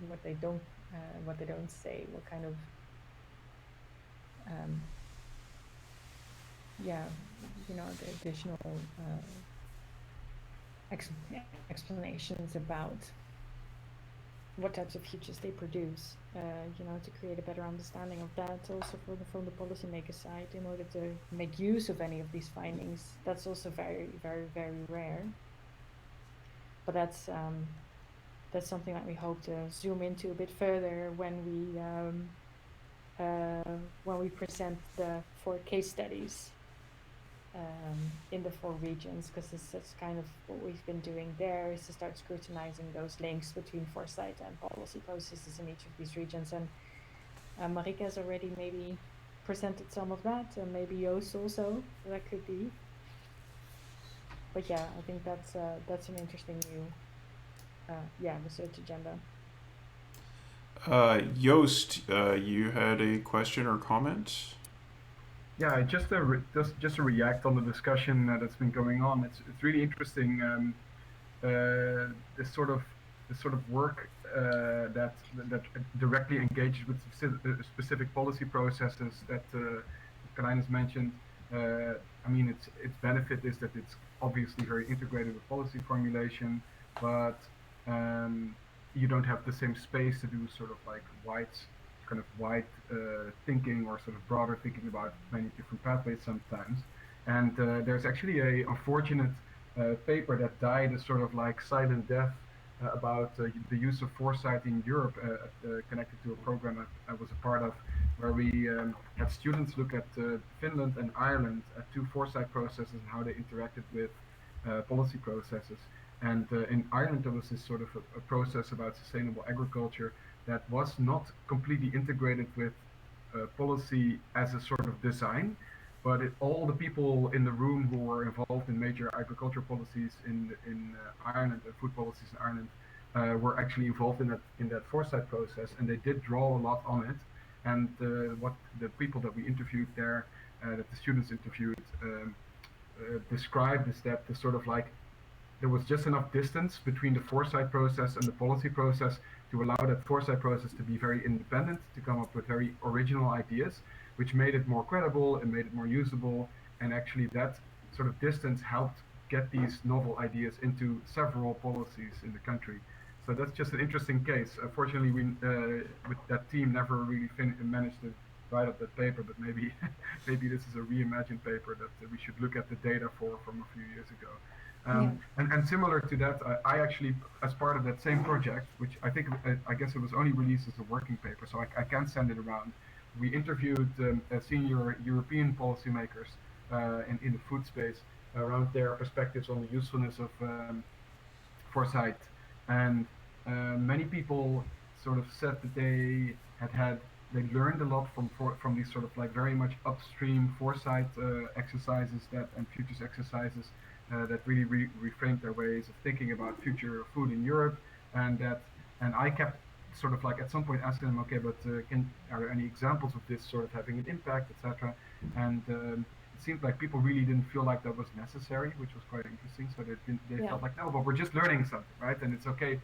what they don't say, what kind of, the additional explanations about what types of futures they produce, to create a better understanding of that also from the policymaker side in order to make use of any of these findings. That's also very, very, very rare. But that's something that we hope to zoom into a bit further when we present the 4 case studies in the 4 regions, because that's kind of what we've been doing there, is to start scrutinizing those links between foresight and policy processes in each of these regions. And Marika has already maybe presented some of that, and maybe Joost also, that could be. But yeah, I think that's an interesting new research agenda. Joost, you had a question or comment? Yeah, just to react on the discussion that's been going on. It's really interesting. This sort of work that directly engages with specific policy processes that Karlijn has mentioned. I mean, its benefit is that it's obviously very integrated with policy formulation, but you don't have the same space to do sort of like wide thinking or sort of broader thinking about many different pathways sometimes. And there's actually a unfortunate paper that died a sort of like silent death about the use of foresight in Europe, connected to a program I was a part of, where we had students look at Finland and Ireland at two foresight processes and how they interacted with policy processes. And in Ireland, there was this sort of a process about sustainable agriculture that was not completely integrated with policy as a sort of design, but all the people in the room who were involved in major agriculture policies in Ireland and food policies in Ireland were actually involved in that foresight process, and they did draw a lot on it. And what the people that we interviewed there, that the students interviewed, described is that the sort of like there was just enough distance between the foresight process and the policy process to allow that foresight process to be very independent, to come up with very original ideas, which made it more credible and made it more usable. And actually, that sort of distance helped get these novel ideas into several policies in the country. So that's just an interesting case. Unfortunately, we with that team never really managed to write up that paper, but maybe maybe this is a reimagined paper that we should look at the data from a few years ago. And similar to that, I actually, as part of that same project, which I guess it was only released as a working paper, so I can't send it around. We interviewed senior European policymakers in the food space around their perspectives on the usefulness of foresight, and many people sort of said that they learned a lot from these sort of like very much upstream foresight exercises and futures exercises that really reframed their ways of thinking about future food in Europe, and I kept sort of like at some point asking them, okay, but are there any examples of this sort of having an impact, etc. And it seemed like people really didn't feel like that was necessary, which was quite interesting. So they felt like, no, but we're just learning something, right? And it's okay.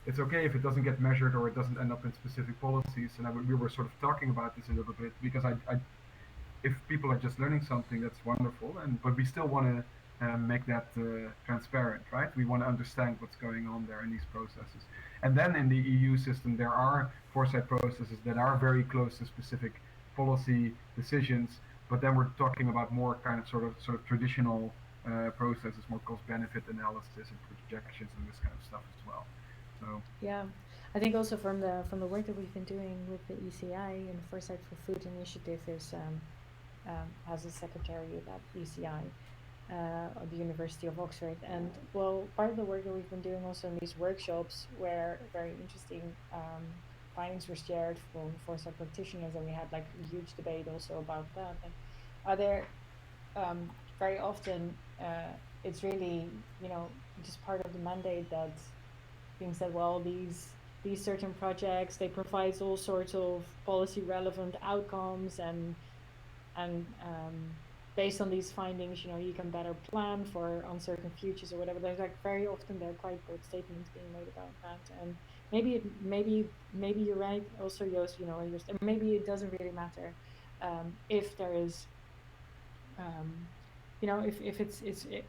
It's okay if it doesn't get measured or it doesn't end up in specific policies. And we were sort of talking about this a little bit because if people are just learning something, that's wonderful. But we still want to make that transparent, right? We want to understand what's going on there in these processes. And then in the EU system, there are foresight processes that are very close to specific policy decisions. But then we're talking about more kind of sort of traditional processes, more cost-benefit analysis and projections and this kind of stuff as well. So yeah, I think also from the work that we've been doing with the ECI and the Foresight for Food initiative has a secretary at ECI. At the University of Oxford, and well, part of the work that we've been doing also in these workshops where very interesting findings were shared from foresight practitioners, and we had like a huge debate also about that. And are there very often it's really just part of the mandate that being said, well, these certain projects, they provide all sorts of policy relevant outcomes and based on these findings, you can better plan for uncertain futures or whatever. There's like very often there are quite bold statements being made about that, and maybe you're right. Also, Joost, maybe it doesn't really matter if there is,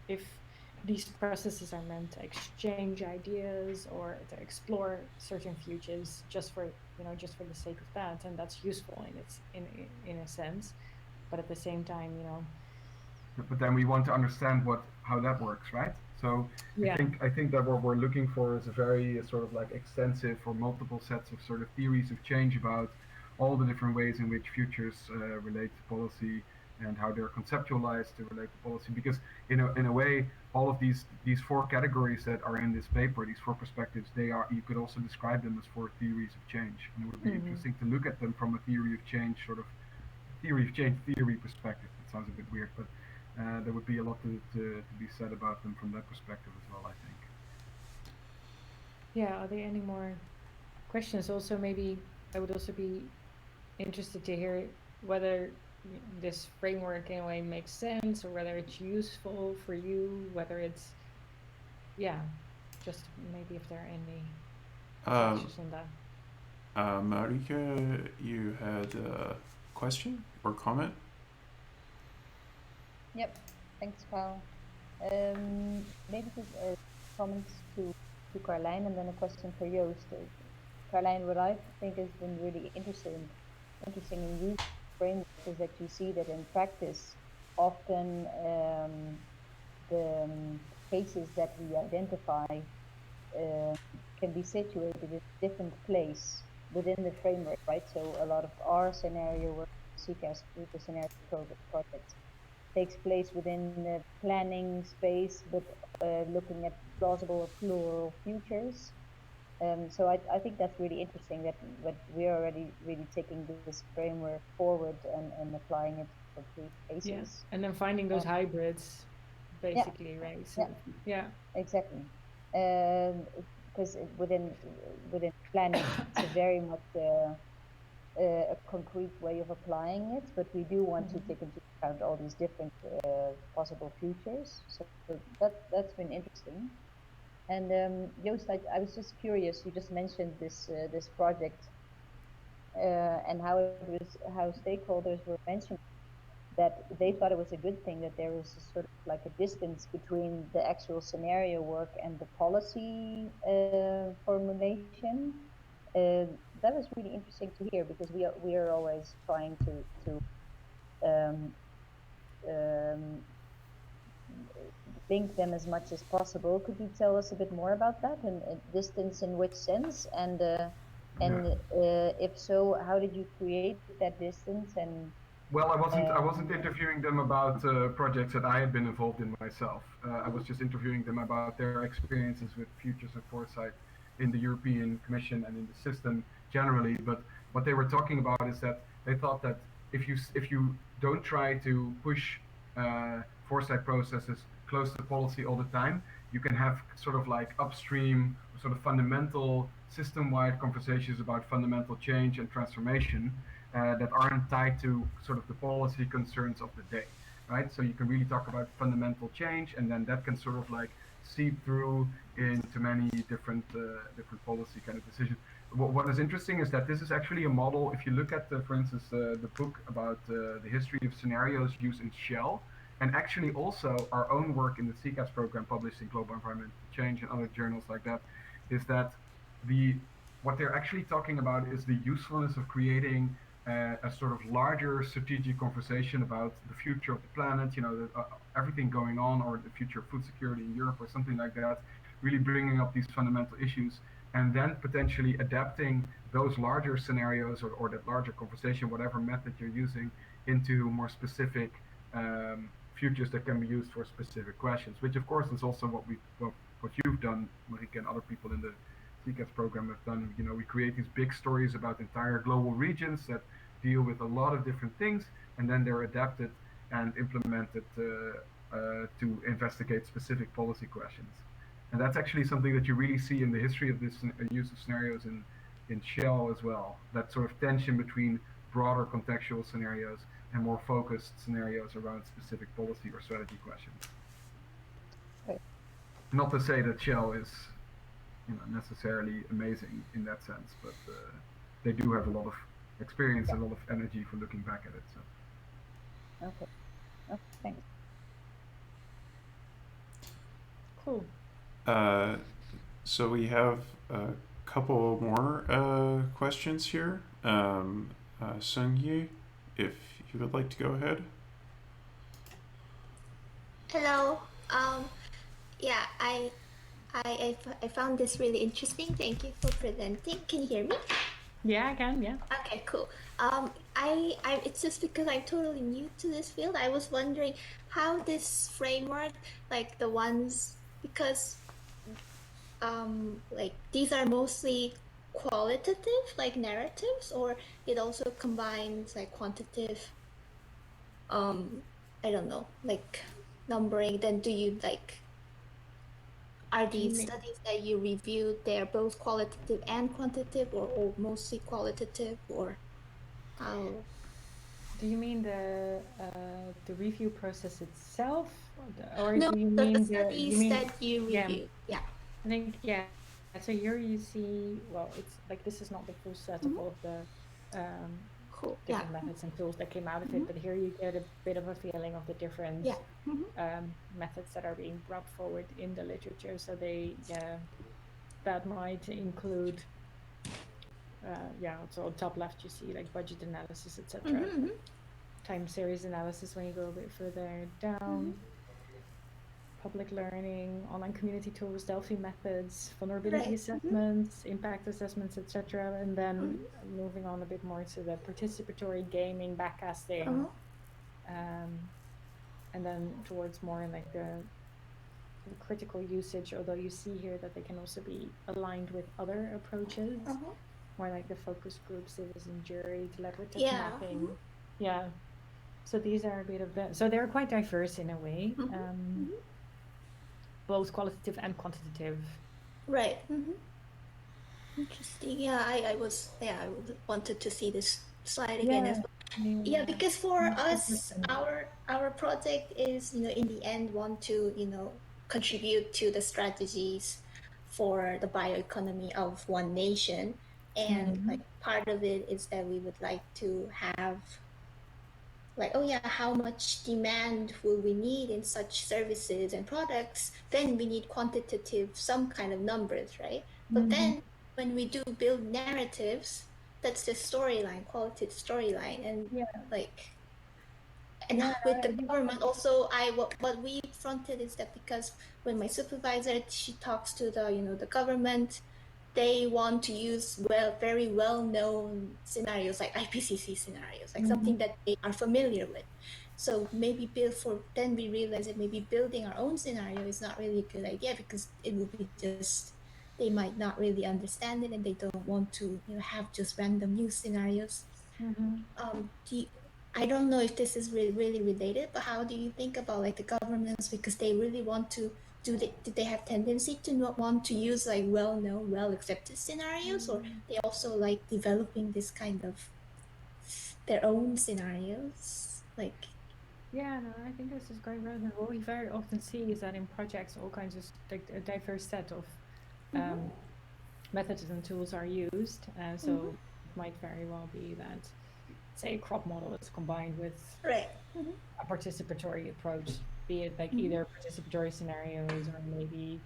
if these processes are meant to exchange ideas or to explore certain futures just for the sake of that, and that's useful in a sense. But at the same time, but then we want to understand how that works, right? So yeah. I think that what we're looking for is a very sort of like extensive or multiple sets of sort of theories of change about all the different ways in which futures relate to policy and how they're conceptualized to relate to policy. Because in a way, all of these four categories that are in this paper, these four perspectives, you could also describe them as four theories of change, and it would be interesting to look at them from a theory of change theory perspective. It sounds a bit weird, but there would be a lot to be said about them from that perspective as well, I think. Yeah, are there any more questions. Also, maybe I would also be interested to hear whether this framework in a way makes sense, or whether it's useful for you, whether it's, yeah, just maybe if there are any reflections on that. Marika, you had a question or comment? Yep, thanks, Carl. Maybe just comments to Karlijn and then a question for Joost. Karlijn, what I think has been really interesting in using framework is that you see that in practice, often the cases that we identify can be situated in a different place within the framework, right? So a lot of our scenario work, CCAS, the scenario project, takes place within the planning space, but looking at plausible or plural futures. So I think that's really interesting that we're already really taking this framework forward and applying it for case cases. Yeah, and then finding those hybrids, basically, right? So, yeah. Exactly. Because within planning, it's a very much a concrete way of applying it, but we do want to take into account all these different possible futures. So that's been interesting. And Joost, I was just curious. You just mentioned this project and how stakeholders were mentioning that they thought it was a good thing that there was a sort of like a distance between the actual scenario work and the policy formulation. That was really interesting to hear, because we are always trying to link them as much as possible. Could you tell us a bit more about that, and distance in which sense, and if so, how did you create that distance? And well, I wasn't interviewing them about projects that I had been involved in myself. I was just interviewing them about their experiences with Futures and Foresight in the European Commission and in the system generally. But what they were talking about is that they thought that if you don't try to push foresight processes close to policy all the time, you can have sort of like upstream, sort of fundamental system-wide conversations about fundamental change and transformation that aren't tied to sort of the policy concerns of the day, right? So you can really talk about fundamental change, and then that can sort of like seep through into many different policy kind of decisions. What is interesting is that this is actually a model. If you look at, for instance, the book about the history of scenarios used in Shell, and actually also our own work in the CCAS program published in Global Environmental Change and other journals like that, is that what they're actually talking about is the usefulness of creating a sort of larger strategic conversation about the future of the planet, everything going on, or the future of food security in Europe or something like that, really bringing up these fundamental issues, and then potentially adapting those larger scenarios or that larger conversation, whatever method you're using, into more specific futures that can be used for specific questions, which of course is also what you've done, Marika, and other people in the CCAS program have done. We create these big stories about entire global regions that deal with a lot of different things, and then they're adapted and implemented to investigate specific policy questions. And that's actually something that you really see in the history of this use of scenarios in Shell as well. That sort of tension between broader contextual scenarios and more focused scenarios around specific policy or strategy questions. Right. Not to say that Shell is necessarily amazing in that sense, but they do have a lot of experience and a lot of energy for looking back at it. So. Okay, thanks. Cool. So we have a couple more questions here. Sung-Yi, if you would like to go ahead. Hello. Yeah, I found this really interesting. Thank you for presenting. Can you hear me? Yeah, I can. Yeah. Okay, cool. It's just because I'm totally new to this field. I was wondering how this framework, like the ones, because like these are mostly qualitative, like narratives, or it also combines like quantitative, I don't know, like numbering. Then do you like Are these studies that you reviewed, they're both qualitative and quantitative, or mostly qualitative, or how? Do you mean the review process itself, or No, do you the mean studies that you yeah? reviewed. Yeah. I think yeah. So here you see, well, it's like this is not the full set of all of the Cool. Yeah. different methods and tools that came out of it, but here you get a bit of a feeling of the different Yeah. methods that are being brought forward in the literature. So they, that might include, so on top left you see like budget analysis, etc. Time series analysis when you go a bit further down. Public learning, online community tools, Delphi methods, vulnerability assessments, impact assessments, etc. And then moving on a bit more to the participatory gaming, backcasting, and then towards more like the critical usage, although you see here that they can also be aligned with other approaches, more like the focus group, citizen jury, deliberative mapping. Yeah. So these are a bit of the, so they're quite diverse in a way. Both qualitative and quantitative. Right. Interesting. Yeah, I wanted to see this slide again as well. Yeah, because for us, our project is, in the end want to, contribute to the strategies for the bioeconomy of one nation. And like part of it is that we would like to have like, oh yeah, how much demand will we need in such services and products? Then we need quantitative, some kind of numbers, right? But then when we do build narratives, that's the storyline, qualitative storyline. And with the government also, what we fronted is that because when my supervisor, she talks to the government, they want to use very well-known scenarios like IPCC scenarios, like something that they are familiar with. So maybe then we realize that maybe building our own scenario is not really a good idea, because it will be just, they might not really understand it, and they don't want to have just random news scenarios. I don't know if this is really related, but how do you think about like the governments, because they really want to do they have tendency to not want to use like well-known, well-accepted scenarios, or they also like developing this kind of their own scenarios, like? Yeah, no, I think this is quite relevant. What we very often see is that in projects, all kinds of like a diverse set of methods and tools are used. So it might very well be that, say, a crop model is combined with a participatory approach, be it like either participatory scenarios or maybe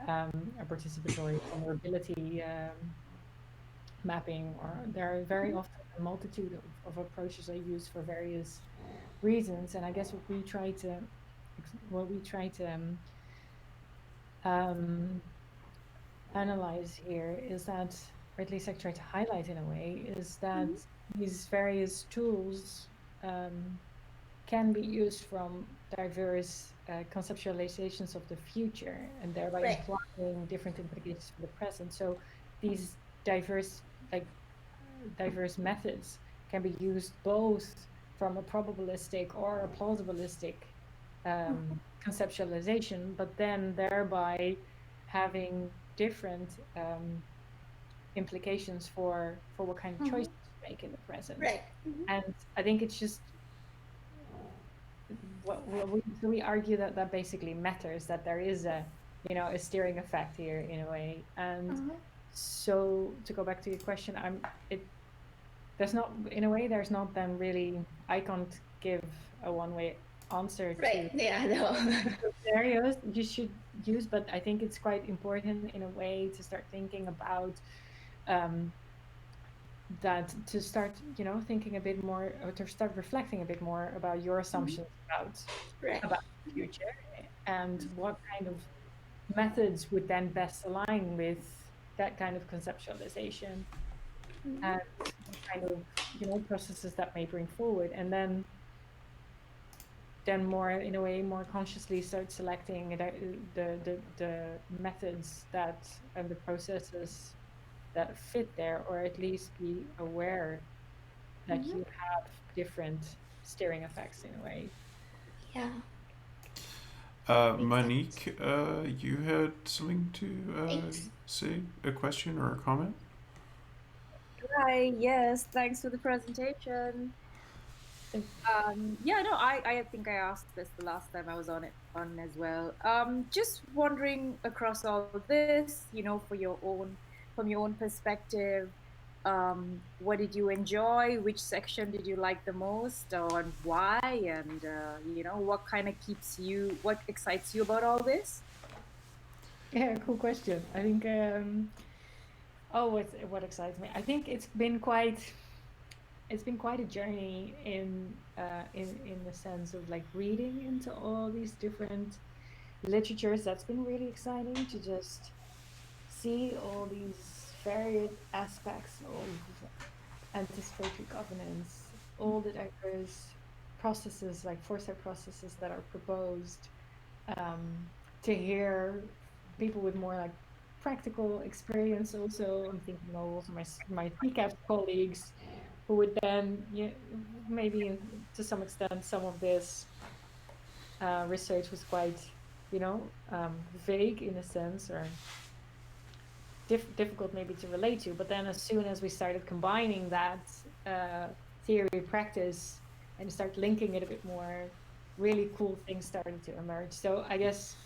a participatory vulnerability mapping, or there are very often a multitude of approaches are used for various reasons. And I guess what we try to analyze here is that, or at least I try to highlight in a way, is that these various tools can be used from diverse conceptualizations of the future, and thereby implying different implications for the present. So these diverse methods can be used both from a probabilistic or a plausibilistic conceptualization, but then thereby having different implications for what kind of choices to make in the present. And I think it's just we argue that basically matters, that there is a steering effect here in a way. And so to go back to your question, there's not then really, I can't give a one-way answer to scenarios you should use, but I think it's quite important in a way to start thinking about that, to start thinking a bit more, or to start reflecting a bit more about your assumptions about the future, and what kind of methods would then best align with that kind of conceptualization, and what kind of processes that may bring forward, and then more in a way more consciously start selecting the methods that and the processes that fit there, or at least be aware that you have different steering effects in a way. Monique, you had something to Thanks. say, a question or a comment? Hi, yes, thanks for the presentation. Yeah, no, I think I asked this the last time I was on as well. Just wondering across all of this, from your own perspective, what did you enjoy? Which section did you like the most, and why? And what excites you about all this? Yeah, cool question. I think oh, what excites me? I think it's been quite a journey in the sense of like reading into all these different literatures. That's been really exciting to just see all these varied aspects of anticipatory governance, all the diverse processes like foresight processes that are proposed, to hear people with more like practical experience. Also, I'm thinking of also my TCAP colleagues who would then, maybe to some extent some of this research was quite, vague in a sense, or difficult maybe to relate to. But then as soon as we started combining that theory practice and start linking it a bit more, really cool things started to emerge. So I guess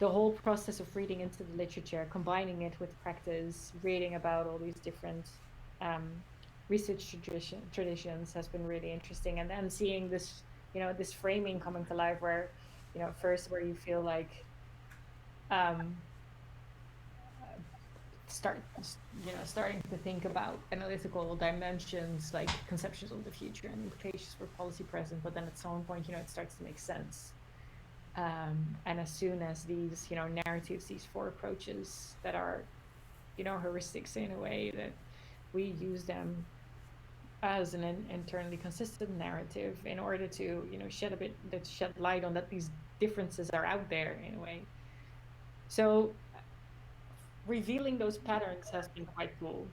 the whole process of reading into the literature, combining it with practice, reading about all these different research traditions has been really interesting. And then seeing this, this framing coming to life where, first where you feel like starting to think about analytical dimensions like conceptions of the future and implications for policy present, but then at some point, it starts to make sense. And as soon as these, narratives, these four approaches that are, heuristics in a way, that we use them as an internally consistent narrative in order to, shed light on that these differences are out there in a way. So revealing those patterns has been quite cool.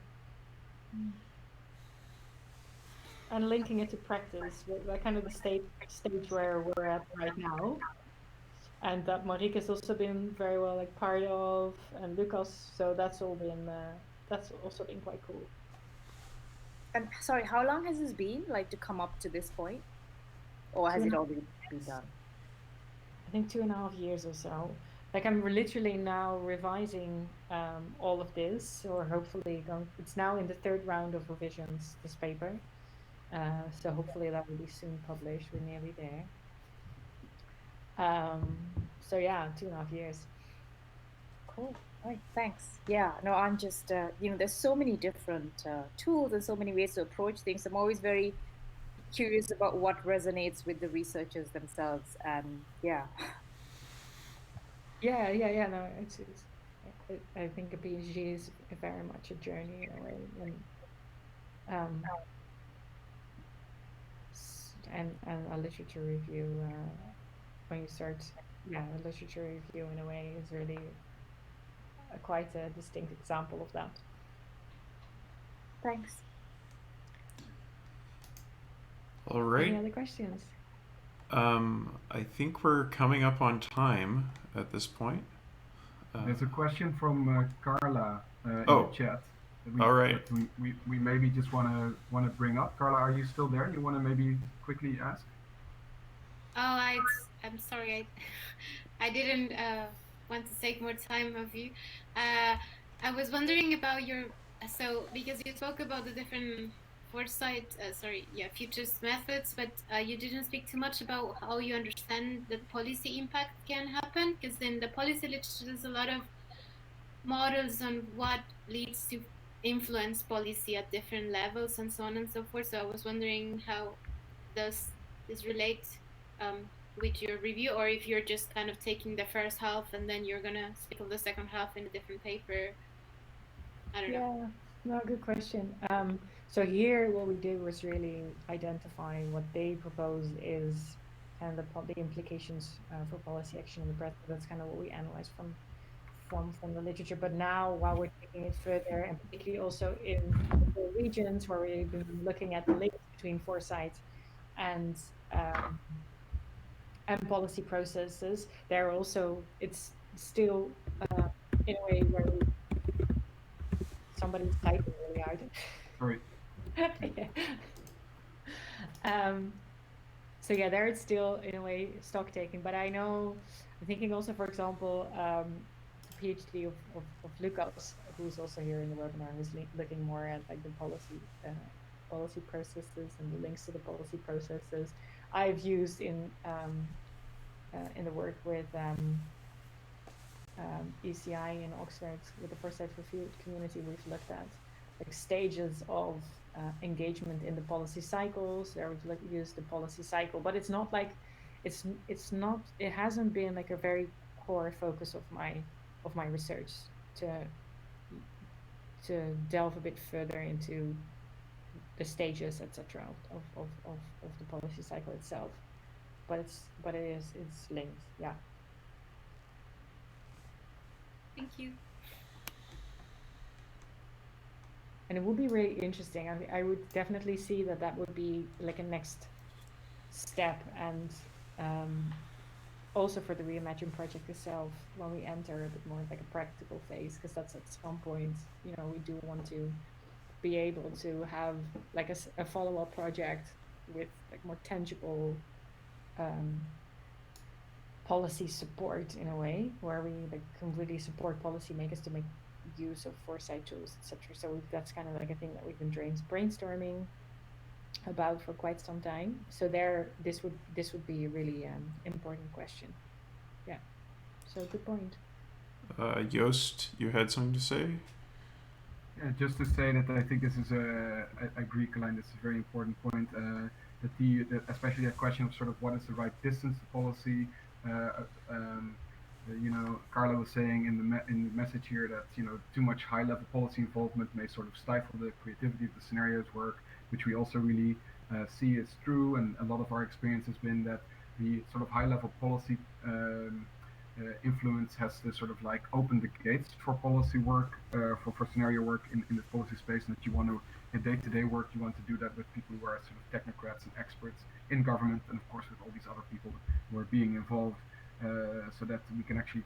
And linking it to practice, we're kind of the stage where we're at right now. And that Marieke has also been very well like part of, and Lucas. So that's also been quite cool. And sorry, how long has this been like to come up to this point, or has it all been done? I think 2.5 years or so. Like I'm literally now revising all of this, or hopefully it's now in the third round of revisions, this paper. So hopefully that will be soon published. We're nearly there. So yeah, 2.5 years. Cool. All right, thanks. Yeah, no, I'm just, there's so many different tools and so many ways to approach things. I'm always very curious about what resonates with the researchers themselves. And yeah. Yeah. No, I think a PhD is very much a journey in a way, and a literature review. When you start, a literature review in a way is really quite a distinct example of that. Thanks. All right. Any other questions? I think we're coming up on time at this point. There's a question from Carla in Oh. the chat. All right. We maybe just want to bring up. Carla, are you still there? You want to maybe quickly ask? Oh, I'm sorry. I didn't want to take more time of you. I was wondering about because you spoke about the different futures methods, but you didn't speak too much about how you understand that policy impact can happen. Because in the policy literature, there's a lot of models on what leads to influence policy at different levels and so on and so forth. So I was wondering how does this relate with your review, or if you're just kind of taking the first half and then you're gonna speak of the second half in a different paper. I don't know. No, good question. So here what we did was really identify what they propose is kind of the implications for policy action in the present. That's kind of what we analyzed from the literature. But now, while we're taking it further, and particularly also in the regions where we've been looking at the links between foresight and and policy processes, they're also, it's still in a way where somebody's typing really hard. Sorry. Yeah. So yeah, there it's still in a way stock taking, but I know, I'm thinking also, for example, the PhD of Lucas, who's also here in the webinar, who's looking more at like the policy processes and the links to the policy processes. I've used in the work with ECI in Oxford with the Foresight for Field community. We've looked at like stages of engagement in the policy cycles. There we've used the policy cycle, but it's not like it hasn't been like a very core focus of my research to delve a bit further into the stages, etc. of the policy cycle itself. But it's linked, yeah. Thank you. And it would be really interesting. I would definitely see that would be like a next step, and also for the Reimagine project itself, when we enter a bit more like a practical phase, because that's at some point, you know, we do want to be able to have like a follow-up project with like more tangible policy support in a way, where we like completely support policymakers to make use of foresight tools, etc. So that's kind of like a thing that we've been brainstorming about for quite some time. So this would be a really important question. Yeah. So good point. Joost, you had something to say? Yeah, just to say that I think this is I agree, Karlijn, this is a very important point. That especially that question of sort of what is the right distance to policy. You know, Carla was saying in the message here that, you know, too much high-level policy involvement may sort of stifle the creativity of the scenarios work, which we also really see is true. And a lot of our experience has been that the sort of high-level policy influence has to sort of like open the gates for policy work, for scenario work in the policy space, and that you want to, in day-to-day work, you want to do that with people who are sort of technocrats and experts in government, and of course with all these other people who are being involved, so that we can actually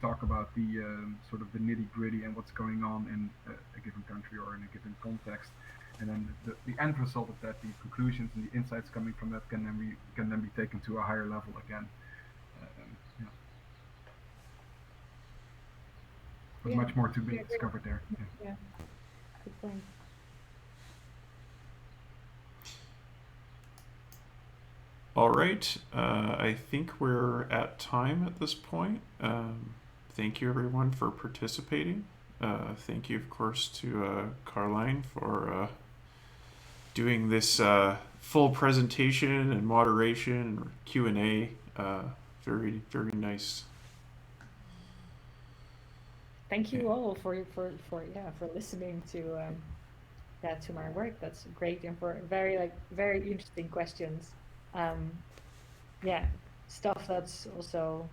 talk about the sort of the nitty-gritty and what's going on in a given country or in a given context. And then the end result of that, the conclusions and the insights coming from that, can then be taken to a higher level again. Yeah. There's much more to be discovered there. Yeah. Good point. All right, I think we're at time at this point. Thank you everyone for participating. Thank you, of course, to Karlijn for doing this full presentation and moderation and Q&A. Very, very nice. Thank you all for listening to my work. That's great, and for very interesting questions. Stuff that's also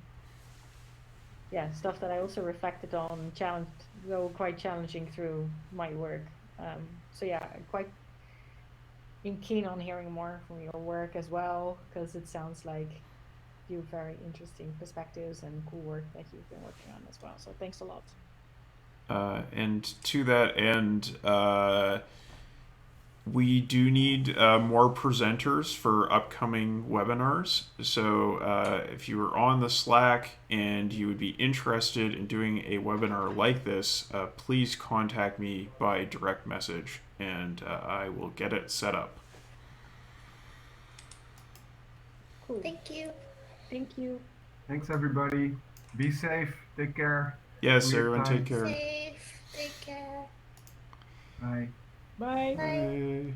stuff that I also reflected on, quite challenging through my work. So yeah, quite keen on hearing more from your work as well, because it sounds like you have very interesting perspectives and cool work that you've been working on as well. So thanks a lot. And to that end, we do need more presenters for upcoming webinars. So if you are on the Slack and you would be interested in doing a webinar like this, please contact me by direct message, and I will get it set up. Cool. Thank you. Thank you. Thanks, everybody. Be safe. Take care. Yes, everyone, take care. Safe. Take care. Bye. Bye. Bye. Bye.